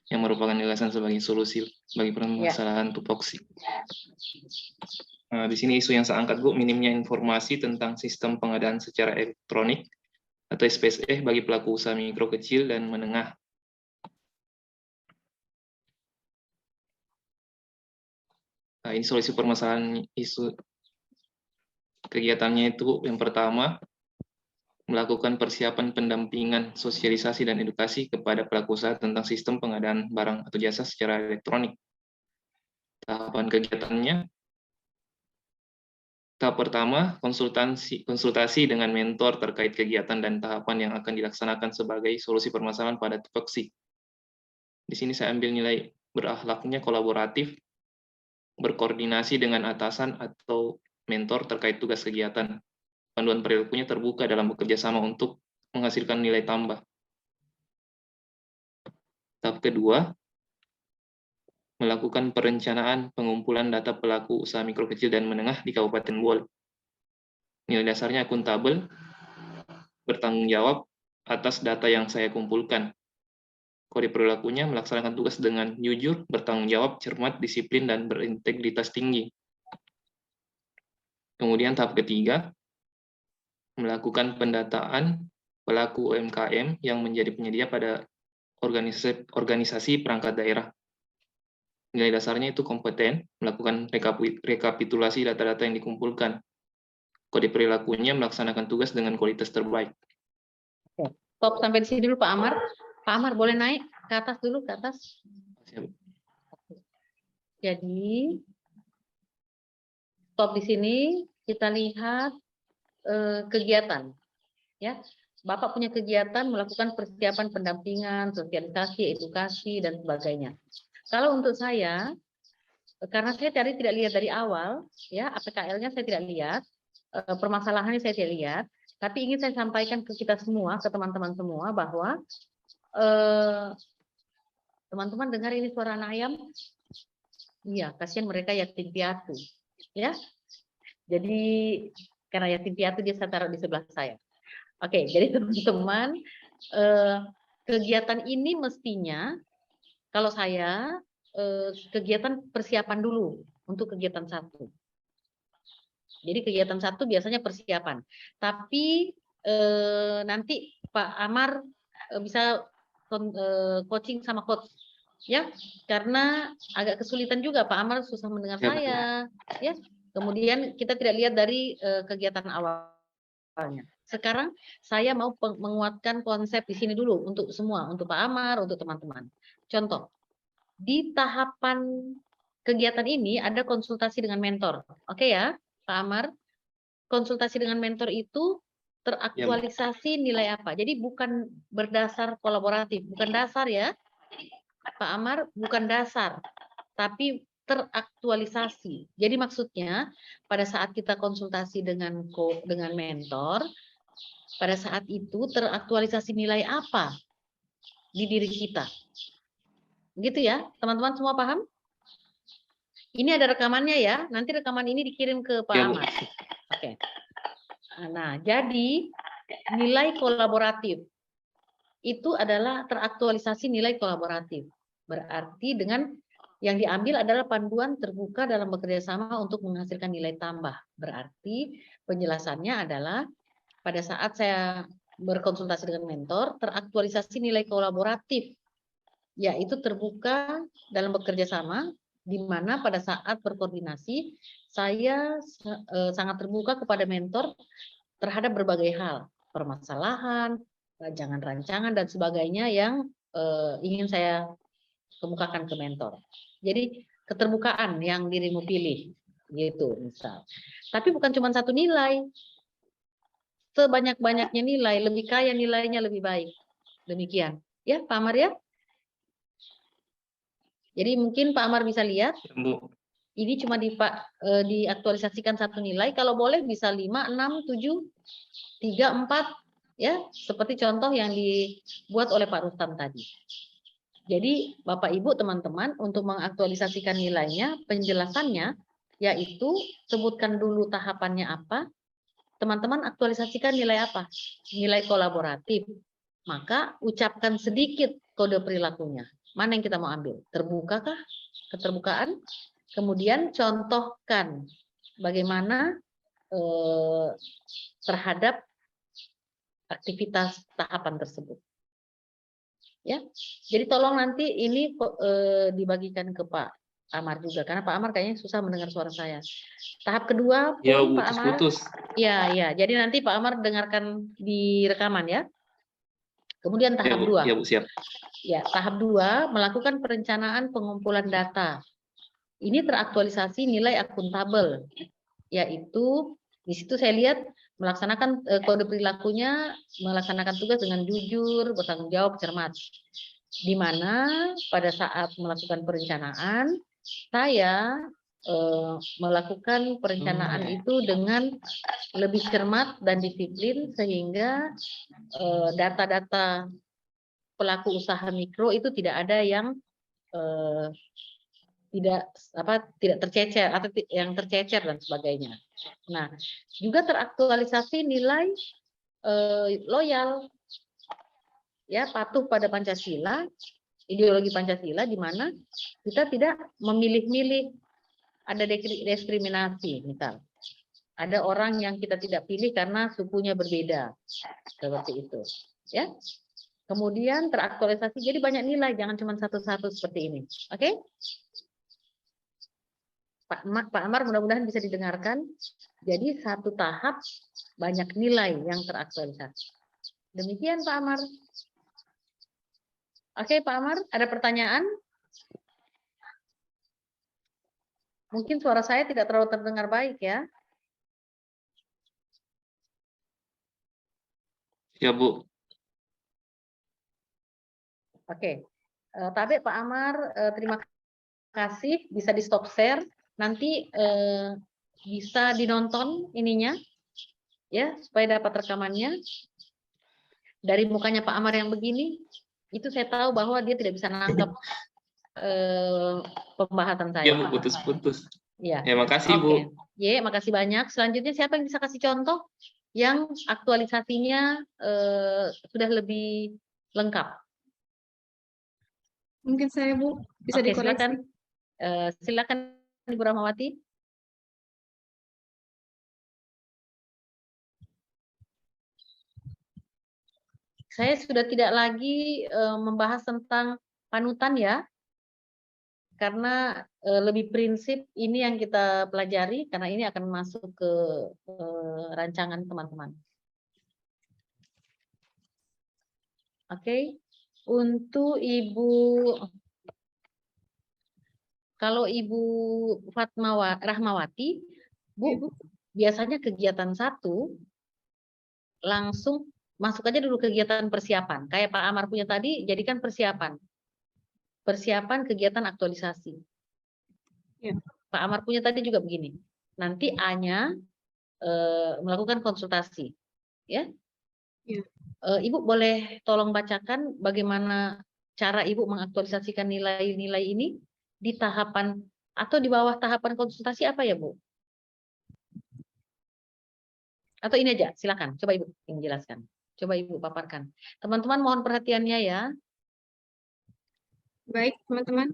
yang merupakan gagasan sebagai solusi bagi permasalahan tupoksi. Di sini isu yang saya angkat, Bu, minimnya informasi tentang sistem pengadaan secara elektronik atau SPSE bagi pelaku usaha mikro, kecil, dan menengah. Ini solusi permasalahan isu kegiatannya itu yang pertama, melakukan persiapan pendampingan, sosialisasi, dan edukasi kepada pelaku usaha tentang sistem pengadaan barang atau jasa secara elektronik. Tahapan kegiatannya, tahap pertama, konsultasi dengan mentor terkait kegiatan dan tahapan yang akan dilaksanakan sebagai solusi permasalahan pada tupoksi. Di sini saya ambil nilai berakhlaknya kolaboratif, berkoordinasi dengan atasan atau mentor terkait tugas kegiatan. Panduan perilakunya terbuka dalam bekerja sama untuk menghasilkan nilai tambah. Tahap kedua, melakukan perencanaan pengumpulan data pelaku usaha mikro, kecil, dan menengah di Kabupaten Bol. Nilai dasarnya akuntabel, bertanggung jawab atas data yang saya kumpulkan. Kode perilakunya melaksanakan tugas dengan jujur, bertanggung jawab, cermat, disiplin, dan berintegritas tinggi. Kemudian tahap ketiga, melakukan pendataan pelaku UMKM yang menjadi penyedia pada organisasi perangkat daerah. Nilai dasarnya itu kompeten, melakukan rekapitulasi data-data yang dikumpulkan. Kode perilakunya melaksanakan tugas dengan kualitas terbaik. Stop sampai di sini dulu Pak Amar. Pak Amar boleh naik ke atas dulu, ke atas. Jadi stop di sini, kita lihat kegiatan. Ya, Bapak punya kegiatan melakukan persiapan pendampingan, sosialisasi, edukasi, dan sebagainya. Kalau untuk saya, karena saya tadi tidak lihat dari awal, ya APKL-nya saya tidak lihat, permasalahannya saya tidak lihat, tapi ingin saya sampaikan ke kita semua, ke teman-teman semua, bahwa teman-teman dengar ini suara anak ayam? Iya, kasihan mereka yatim piatu, ya. Jadi karena yatim piatu dia saya taruh di sebelah saya. Oke, jadi teman-teman, kegiatan ini mestinya kalau saya kegiatan persiapan dulu untuk kegiatan 1. Jadi kegiatan 1 biasanya persiapan. Tapi nanti Pak Amar bisa coaching sama coach, ya, karena agak kesulitan juga Pak Amar susah mendengar saya, ya. Kemudian kita tidak lihat dari kegiatan awalnya. Sekarang saya mau menguatkan konsep di sini dulu untuk semua, untuk Pak Amar, untuk teman-teman. Contoh, di tahapan kegiatan ini ada konsultasi dengan mentor. Oke ya, Pak Amar? Konsultasi dengan mentor itu teraktualisasi nilai apa? Jadi bukan berdasar kolaboratif, bukan dasar ya, Pak Amar, bukan dasar, tapi teraktualisasi. Jadi maksudnya pada saat kita konsultasi dengan mentor, pada saat itu teraktualisasi nilai apa di diri kita. Gitu ya, teman-teman semua paham? Ini ada rekamannya ya, nanti rekaman ini dikirim ke Pak Amar. Oke. Nah, jadi nilai kolaboratif itu adalah teraktualisasi nilai kolaboratif. Berarti dengan yang diambil adalah panduan terbuka dalam bekerja sama untuk menghasilkan nilai tambah. Berarti penjelasannya adalah pada saat saya berkonsultasi dengan mentor, teraktualisasi nilai kolaboratif, yaitu terbuka dalam bekerja sama, di mana pada saat berkoordinasi, saya sangat terbuka kepada mentor terhadap berbagai hal, permasalahan, rancangan-rancangan, dan sebagainya yang ingin saya kemukakan ke mentor. Jadi keterbukaan yang dirimu pilih, gitu misal. Tapi bukan cuma satu nilai, sebanyak-banyaknya nilai, lebih kaya nilainya lebih baik. Demikian, ya Pak Amar ya. Jadi mungkin Pak Amar bisa lihat, ini cuma diaktualisasikan satu nilai, kalau boleh bisa 5, 6, 7, 3, 4, ya, seperti contoh yang dibuat oleh Pak Rustam tadi. Jadi Bapak Ibu teman-teman untuk mengaktualisasikan nilainya, penjelasannya yaitu sebutkan dulu tahapannya apa, teman-teman aktualisasikan nilai apa? Nilai kolaboratif. Maka ucapkan sedikit kode perilakunya. Mana yang kita mau ambil? Terbuka kah? Keterbukaan. Kemudian contohkan bagaimana terhadap aktivitas tahapan tersebut. Ya, jadi tolong nanti ini dibagikan ke Pak Amar juga, karena Pak Amar kayaknya susah mendengar suara saya. Tahap kedua pun Ya, Pak Amar. putus. Ya, jadi nanti Pak Amar dengarkan di rekaman ya. Kemudian tahap 2. Ya, Bu, siap. Ya, tahap 2 melakukan perencanaan pengumpulan data. Ini teraktualisasi nilai akuntabel, yaitu di situ saya lihat melaksanakan kode perilakunya, melaksanakan tugas dengan jujur, bertanggung jawab, cermat. Di mana pada saat melakukan perencanaan, saya melakukan perencanaan itu dengan lebih cermat dan disiplin, sehingga data-data pelaku usaha mikro itu tidak ada yang tidak tercecer atau yang tercecer dan sebagainya. Nah, juga teraktualisasi nilai loyal, ya, patuh pada Pancasila, ideologi Pancasila, di mana kita tidak memilih-milih, ada diskriminasi, misal ada orang yang kita tidak pilih karena sukunya berbeda, seperti itu, ya. Kemudian teraktualisasi, jadi banyak nilai, jangan cuma satu-satu seperti ini, oke? Pak Amar mudah-mudahan bisa didengarkan. Jadi satu tahap banyak nilai yang teraktualisasi. Demikian Pak Amar. Oke Pak Amar, ada pertanyaan? Mungkin suara saya tidak terlalu terdengar baik ya. Ya Bu. Oke. Tapi Pak Amar, terima kasih, bisa di stop share. Nanti bisa dinonton ininya, ya, supaya dapat rekamannya. Dari mukanya Pak Amar yang begini, itu saya tahu bahwa dia tidak bisa nangkep pembahasan saya. Ya Bu, putus-putus. Ya. Ya, makasih Bu. Ya, makasih banyak. Selanjutnya siapa yang bisa kasih contoh yang aktualisasinya sudah lebih lengkap? Mungkin saya Bu bisa Oke, dikoreksi. silakan. Silakan Ibu Rahmawati. Saya sudah tidak lagi membahas tentang panutan ya, karena lebih prinsip ini yang kita pelajari, karena ini akan masuk ke rancangan teman-teman. Oke, untuk kalau Ibu Rahmawati, Bu, biasanya kegiatan 1 langsung masuk aja dulu kegiatan persiapan. Kayak Pak Amar punya tadi, jadikan persiapan. Persiapan kegiatan aktualisasi. Ya. Pak Amar punya tadi juga begini. Nanti A-nya melakukan konsultasi. Ya. Ya. Ibu boleh tolong bacakan bagaimana cara Ibu mengaktualisasikan nilai-nilai ini di tahapan atau di bawah tahapan konsultasi apa ya, Bu? Atau ini aja, silakan. Coba Ibu yang jelaskan. Coba Ibu paparkan. Teman-teman mohon perhatiannya ya. Baik, teman-teman.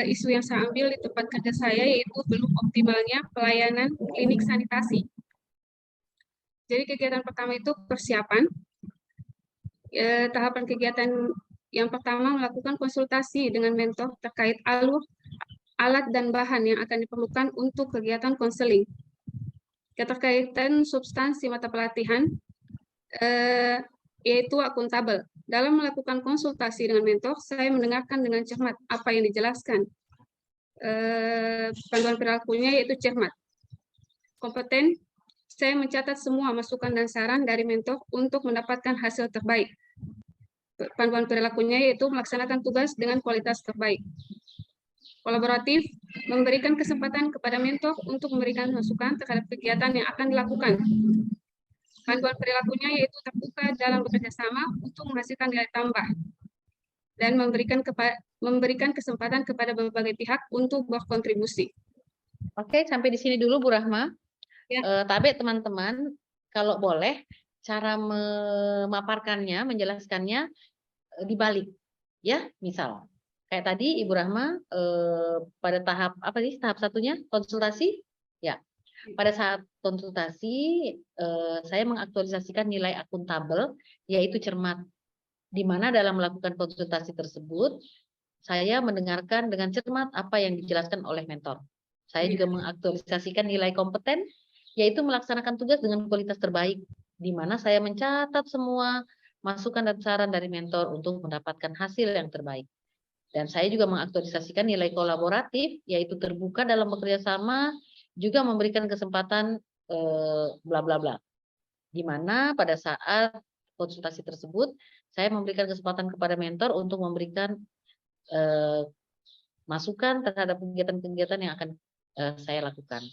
Isu yang saya ambil di tempat kerja saya yaitu belum optimalnya pelayanan klinik sanitasi. Jadi kegiatan pertama itu persiapan. Tahapan kegiatan yang pertama melakukan konsultasi dengan mentor terkait alur, alat, dan bahan yang akan diperlukan untuk kegiatan konseling. Keterkaitan substansi mata pelatihan, yaitu akuntabel. Dalam melakukan konsultasi dengan mentor, saya mendengarkan dengan cermat apa yang dijelaskan. Panduan perilakunya yaitu cermat. Kompeten, saya mencatat semua masukan dan saran dari mentor untuk mendapatkan hasil terbaik. Panduan perilakunya yaitu melaksanakan tugas dengan kualitas terbaik. Kolaboratif, memberikan kesempatan kepada mentor untuk memberikan masukan terhadap kegiatan yang akan dilakukan. Panduan perilakunya yaitu terbuka dalam bekerja sama untuk menghasilkan nilai tambah dan memberikan kesempatan kepada berbagai pihak untuk berkontribusi. Oke, sampai di sini dulu Bu Rahma. Ya. Tapi teman-teman, kalau boleh cara memaparkannya, menjelaskannya dibalik, ya. Misal, kayak tadi Ibu Rahma pada tahap apa sih? Tahap satunya konsultasi, ya. Pada saat konsultasi, saya mengaktualisasikan nilai akuntabel, yaitu cermat. Di mana dalam melakukan konsultasi tersebut, saya mendengarkan dengan cermat apa yang dijelaskan oleh mentor. Saya juga mengaktualisasikan nilai kompeten, yaitu melaksanakan tugas dengan kualitas terbaik, di mana saya mencatat semua masukan dan saran dari mentor untuk mendapatkan hasil yang terbaik. Dan saya juga mengaktualisasikan nilai kolaboratif, yaitu terbuka dalam bekerja sama, juga memberikan kesempatan bla bla bla. Di mana pada saat konsultasi tersebut, saya memberikan kesempatan kepada mentor untuk memberikan masukan terhadap kegiatan-kegiatan yang akan saya lakukan.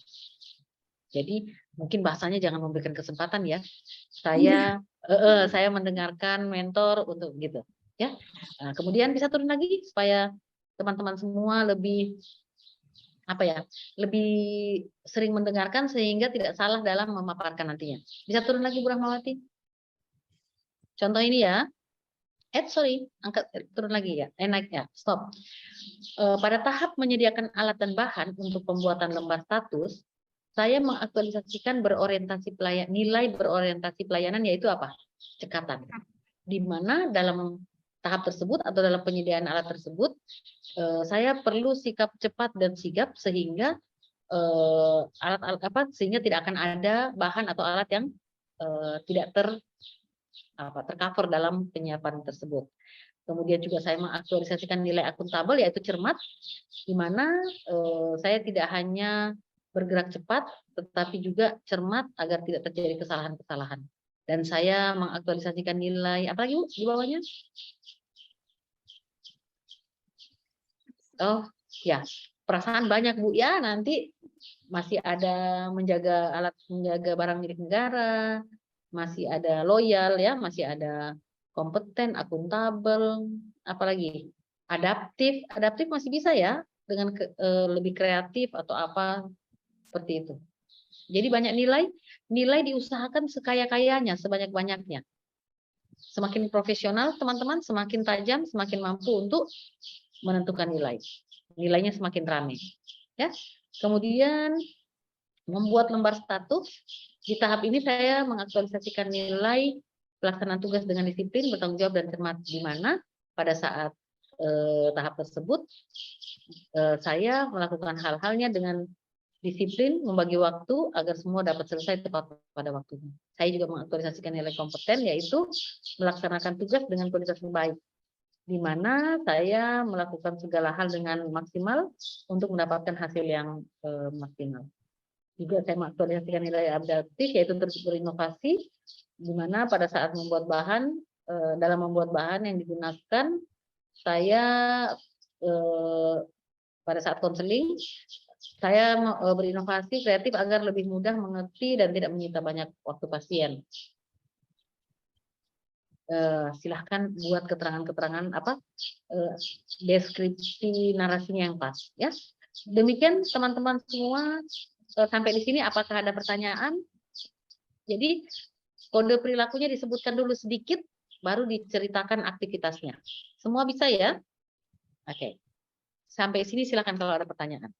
Jadi mungkin bahasanya jangan memberikan kesempatan ya. Saya mendengarkan mentor untuk gitu, ya. Nah, kemudian bisa turun lagi supaya teman-teman semua lebih apa ya, lebih sering mendengarkan sehingga tidak salah dalam memaparkan nantinya. Bisa turun lagi Bu Rahmawati? Contoh ini ya. Sorry, angkat turun lagi ya. Naik ya, stop. Pada tahap menyediakan alat dan bahan untuk pembuatan lembar status, saya mengaktualisasikan nilai berorientasi pelayanan, yaitu apa? Cekatan. Di mana dalam tahap tersebut atau dalam penyediaan alat tersebut, saya perlu sikap cepat dan sigap sehingga alat-alat sehingga tidak akan ada bahan atau alat yang tidak tercover dalam penyiapan tersebut. Kemudian juga saya mengaktualisasikan nilai akuntabel, yaitu cermat, di mana saya tidak hanya bergerak cepat, tetapi juga cermat agar tidak terjadi kesalahan-kesalahan. Dan saya mengaktualisasikan nilai, apa lagi Bu di bawahnya? Oh ya, perasaan banyak Bu ya, nanti masih ada menjaga barang milik negara, masih ada loyal ya, masih ada kompeten, akuntabel, apalagi adaptif masih bisa ya, dengan lebih kreatif atau apa seperti itu. Jadi banyak nilai diusahakan sekaya-kayanya, sebanyak-banyaknya. Semakin profesional teman-teman, semakin tajam, semakin mampu untuk menentukan nilai. Nilainya semakin ramai. Ya. Kemudian membuat lembar status. Di tahap ini saya mengaktualisasikan nilai pelaksanaan tugas dengan disiplin, bertanggung jawab dan cermat, di mana pada saat tahap tersebut saya melakukan hal-halnya dengan disiplin, membagi waktu agar semua dapat selesai tepat pada waktunya. Saya juga mengaktualisasikan nilai kompeten, yaitu melaksanakan tugas dengan kualitas terbaik, di mana saya melakukan segala hal dengan maksimal untuk mendapatkan hasil yang maksimal. Juga saya mengaktualisasikan nilai adaptif, yaitu terus berinovasi, di mana pada saat membuat bahan, dalam membuat bahan yang digunakan, saya pada saat konseling, saya berinovasi kreatif agar lebih mudah mengerti dan tidak menyita banyak waktu pasien. Silahkan buat keterangan-keterangan deskripsi narasinya yang pas ya. Demikian teman-teman semua, sampai di sini apakah ada pertanyaan? Jadi kode perilakunya disebutkan dulu sedikit, baru diceritakan aktivitasnya. Semua bisa ya? Oke. Sampai sini silakan kalau ada pertanyaan.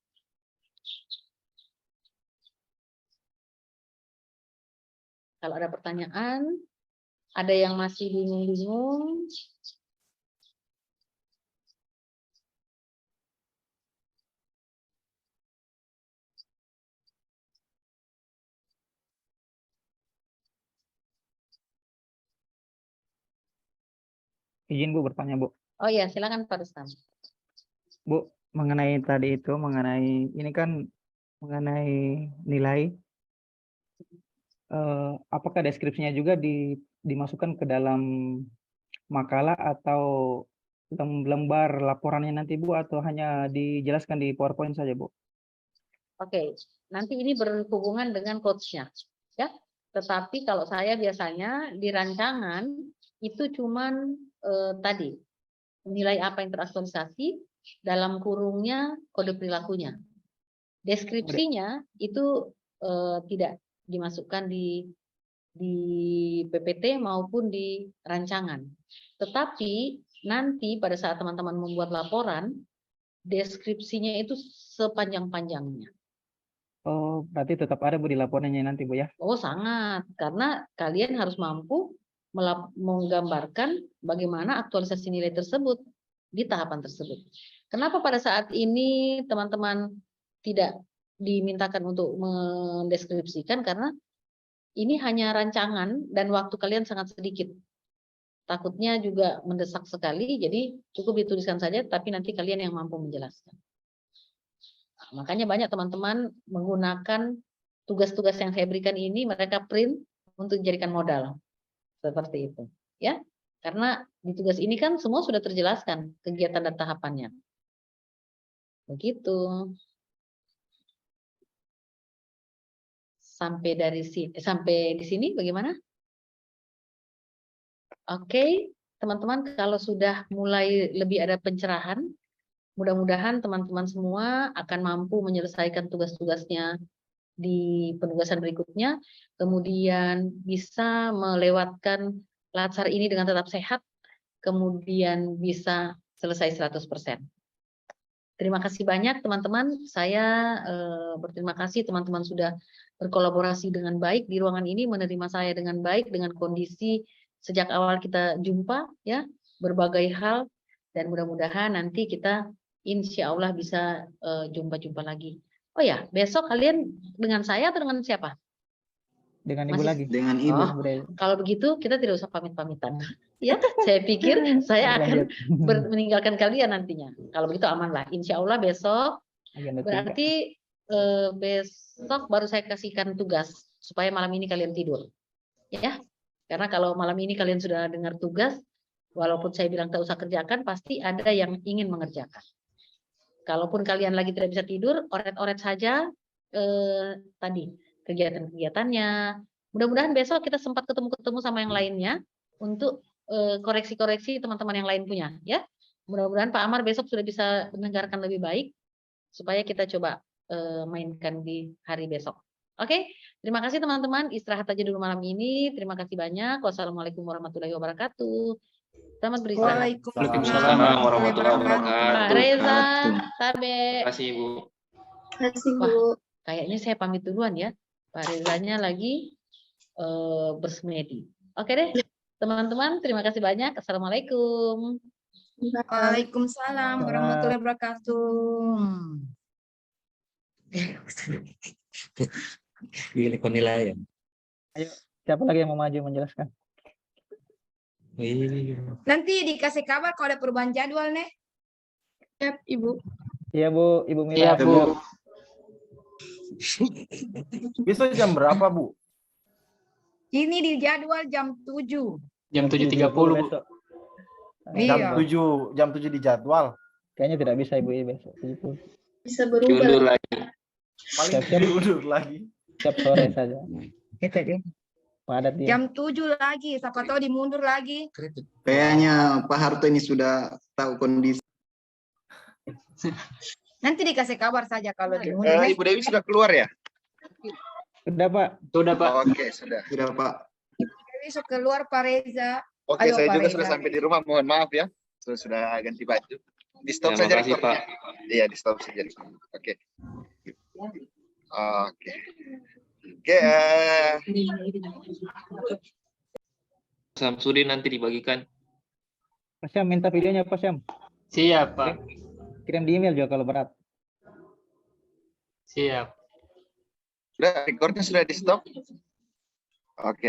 Kalau ada pertanyaan, ada yang masih bingung-bingung, Izin Bu bertanya Bu. oh ya silakan Pak Rustam. Bu, mengenai tadi itu, ini kan mengenai nilai, apakah deskripsinya juga dimasukkan ke dalam makalah atau lembar laporannya nanti Bu, atau hanya dijelaskan di PowerPoint saja Bu? Oke, nanti ini berhubungan dengan coach-nya, ya. Tetapi kalau saya biasanya di rancangan itu cuman tadi nilai apa yang teraktualisasi, dalam kurungnya kode perilakunya. Deskripsinya itu tidak dimasukkan di PPT maupun di rancangan. Tetapi nanti pada saat teman-teman membuat laporan, deskripsinya itu sepanjang-panjangnya. Oh, berarti tetap ada Bu di laporannya nanti Bu ya? Oh sangat, karena kalian harus mampu menggambarkan bagaimana aktualisasi nilai tersebut di tahapan tersebut. Kenapa pada saat ini teman-teman tidak dimintakan untuk mendeskripsikan? Karena ini hanya rancangan dan waktu kalian sangat sedikit. Takutnya juga mendesak sekali, jadi cukup dituliskan saja, tapi nanti kalian yang mampu menjelaskan. Nah, makanya banyak teman-teman menggunakan tugas-tugas yang saya berikan ini, mereka print untuk dijadikan modal. Seperti itu. Ya, karena di tugas ini kan semua sudah terjelaskan kegiatan dan tahapannya. Begitu. Sampai di sini bagaimana? Oke, teman-teman, kalau sudah mulai lebih ada pencerahan, Mudah-mudahan teman-teman semua akan mampu menyelesaikan tugas-tugasnya di penugasan berikutnya, kemudian bisa melewatkan latsar ini dengan tetap sehat, kemudian bisa selesai 100%. Terima kasih banyak teman-teman. Saya berterima kasih teman-teman sudah berkolaborasi dengan baik di ruangan ini, menerima saya dengan baik dengan kondisi sejak awal kita jumpa ya, berbagai hal, dan mudah-mudahan nanti kita insya Allah bisa jumpa-jumpa lagi. Oh ya, besok kalian dengan saya atau dengan siapa? Dengan Ibu Masih- lagi. Dengan Ibu. Oh, kalau begitu kita tidak usah pamit-pamitan. Ya, saya pikir saya akan meninggalkan kalian nantinya. Kalau begitu aman lah. Insya Allah besok Agenda 3. berarti besok baru saya kasihkan tugas supaya malam ini kalian tidur. Ya, karena kalau malam ini kalian sudah dengar tugas, walaupun saya bilang tak usah kerjakan, pasti ada yang ingin mengerjakan. Kalaupun kalian lagi tidak bisa tidur, oret-oret saja tadi kegiatan-kegiatannya. Mudah-mudahan besok kita sempat ketemu-ketemu sama yang lainnya untuk koreksi-koreksi teman-teman yang lain punya, ya. Mudah-mudahan Pak Amar besok sudah bisa mendengarkan lebih baik supaya kita coba mainkan di hari besok. Oke, terima kasih teman-teman. Istirahat aja dulu malam ini. Terima kasih banyak. Wassalamualaikum warahmatullahi wabarakatuh. Selamat beristirahat. Waalaikumsalam warahmatullahi wabarakatuh. Pak Reza, Tabe. Terima kasih Ibu. Wah, kayaknya saya pamit duluan ya. Pak Rezanya lagi bersemedi. Oke deh, teman-teman. Terima kasih banyak. Assalamualaikum. Waalaikumsalam warahmatullahi wabarakatuh. Pilih penilaian. Ayo, siapa lagi yang mau maju menjelaskan? Nanti dikasih kabar kalau ada perubahan jadwal nih. Siap, Ibu. Iya Bu, Ibu Mila. Iya, Bu. Besok jam berapa, Bu? Ini di jadwal jam 7. Jam 7.30, Bu. besok. Iya. Jam 7 di jadwal. Kayaknya tidak bisa Ibu besok. Bisa Diundur berubah. lagi. Paling Siap-siap. diundur lagi. Setiap sore saja. Itu dia. Padat dia. Jam 7 lagi, siapa tahu dimundur lagi. Kayaknya Pak Harto ini sudah tahu kondisi. Nanti dikasih kabar saja kalau dimundur. ya. Ibu Dewi sudah keluar ya? Sudah Pak. Sudah, Pak. Oke, sudah. Sudah Pak. Besok keluar Pak Reza. Oke, Ayo, saya Pak juga Reza. sudah sampai di rumah. Mohon maaf ya. Sudah ganti baju. Di stop Terima saja kasih, recordnya. Pak. Iya, di stop saja. Oke. Oke. Oke. Samsudin nanti dibagikan. Pak Syam minta videonya Pak Syam. Siap, Pak. Kirim di email juga kalau berat. Siap. Sudah, recordnya sudah di stop. Oke.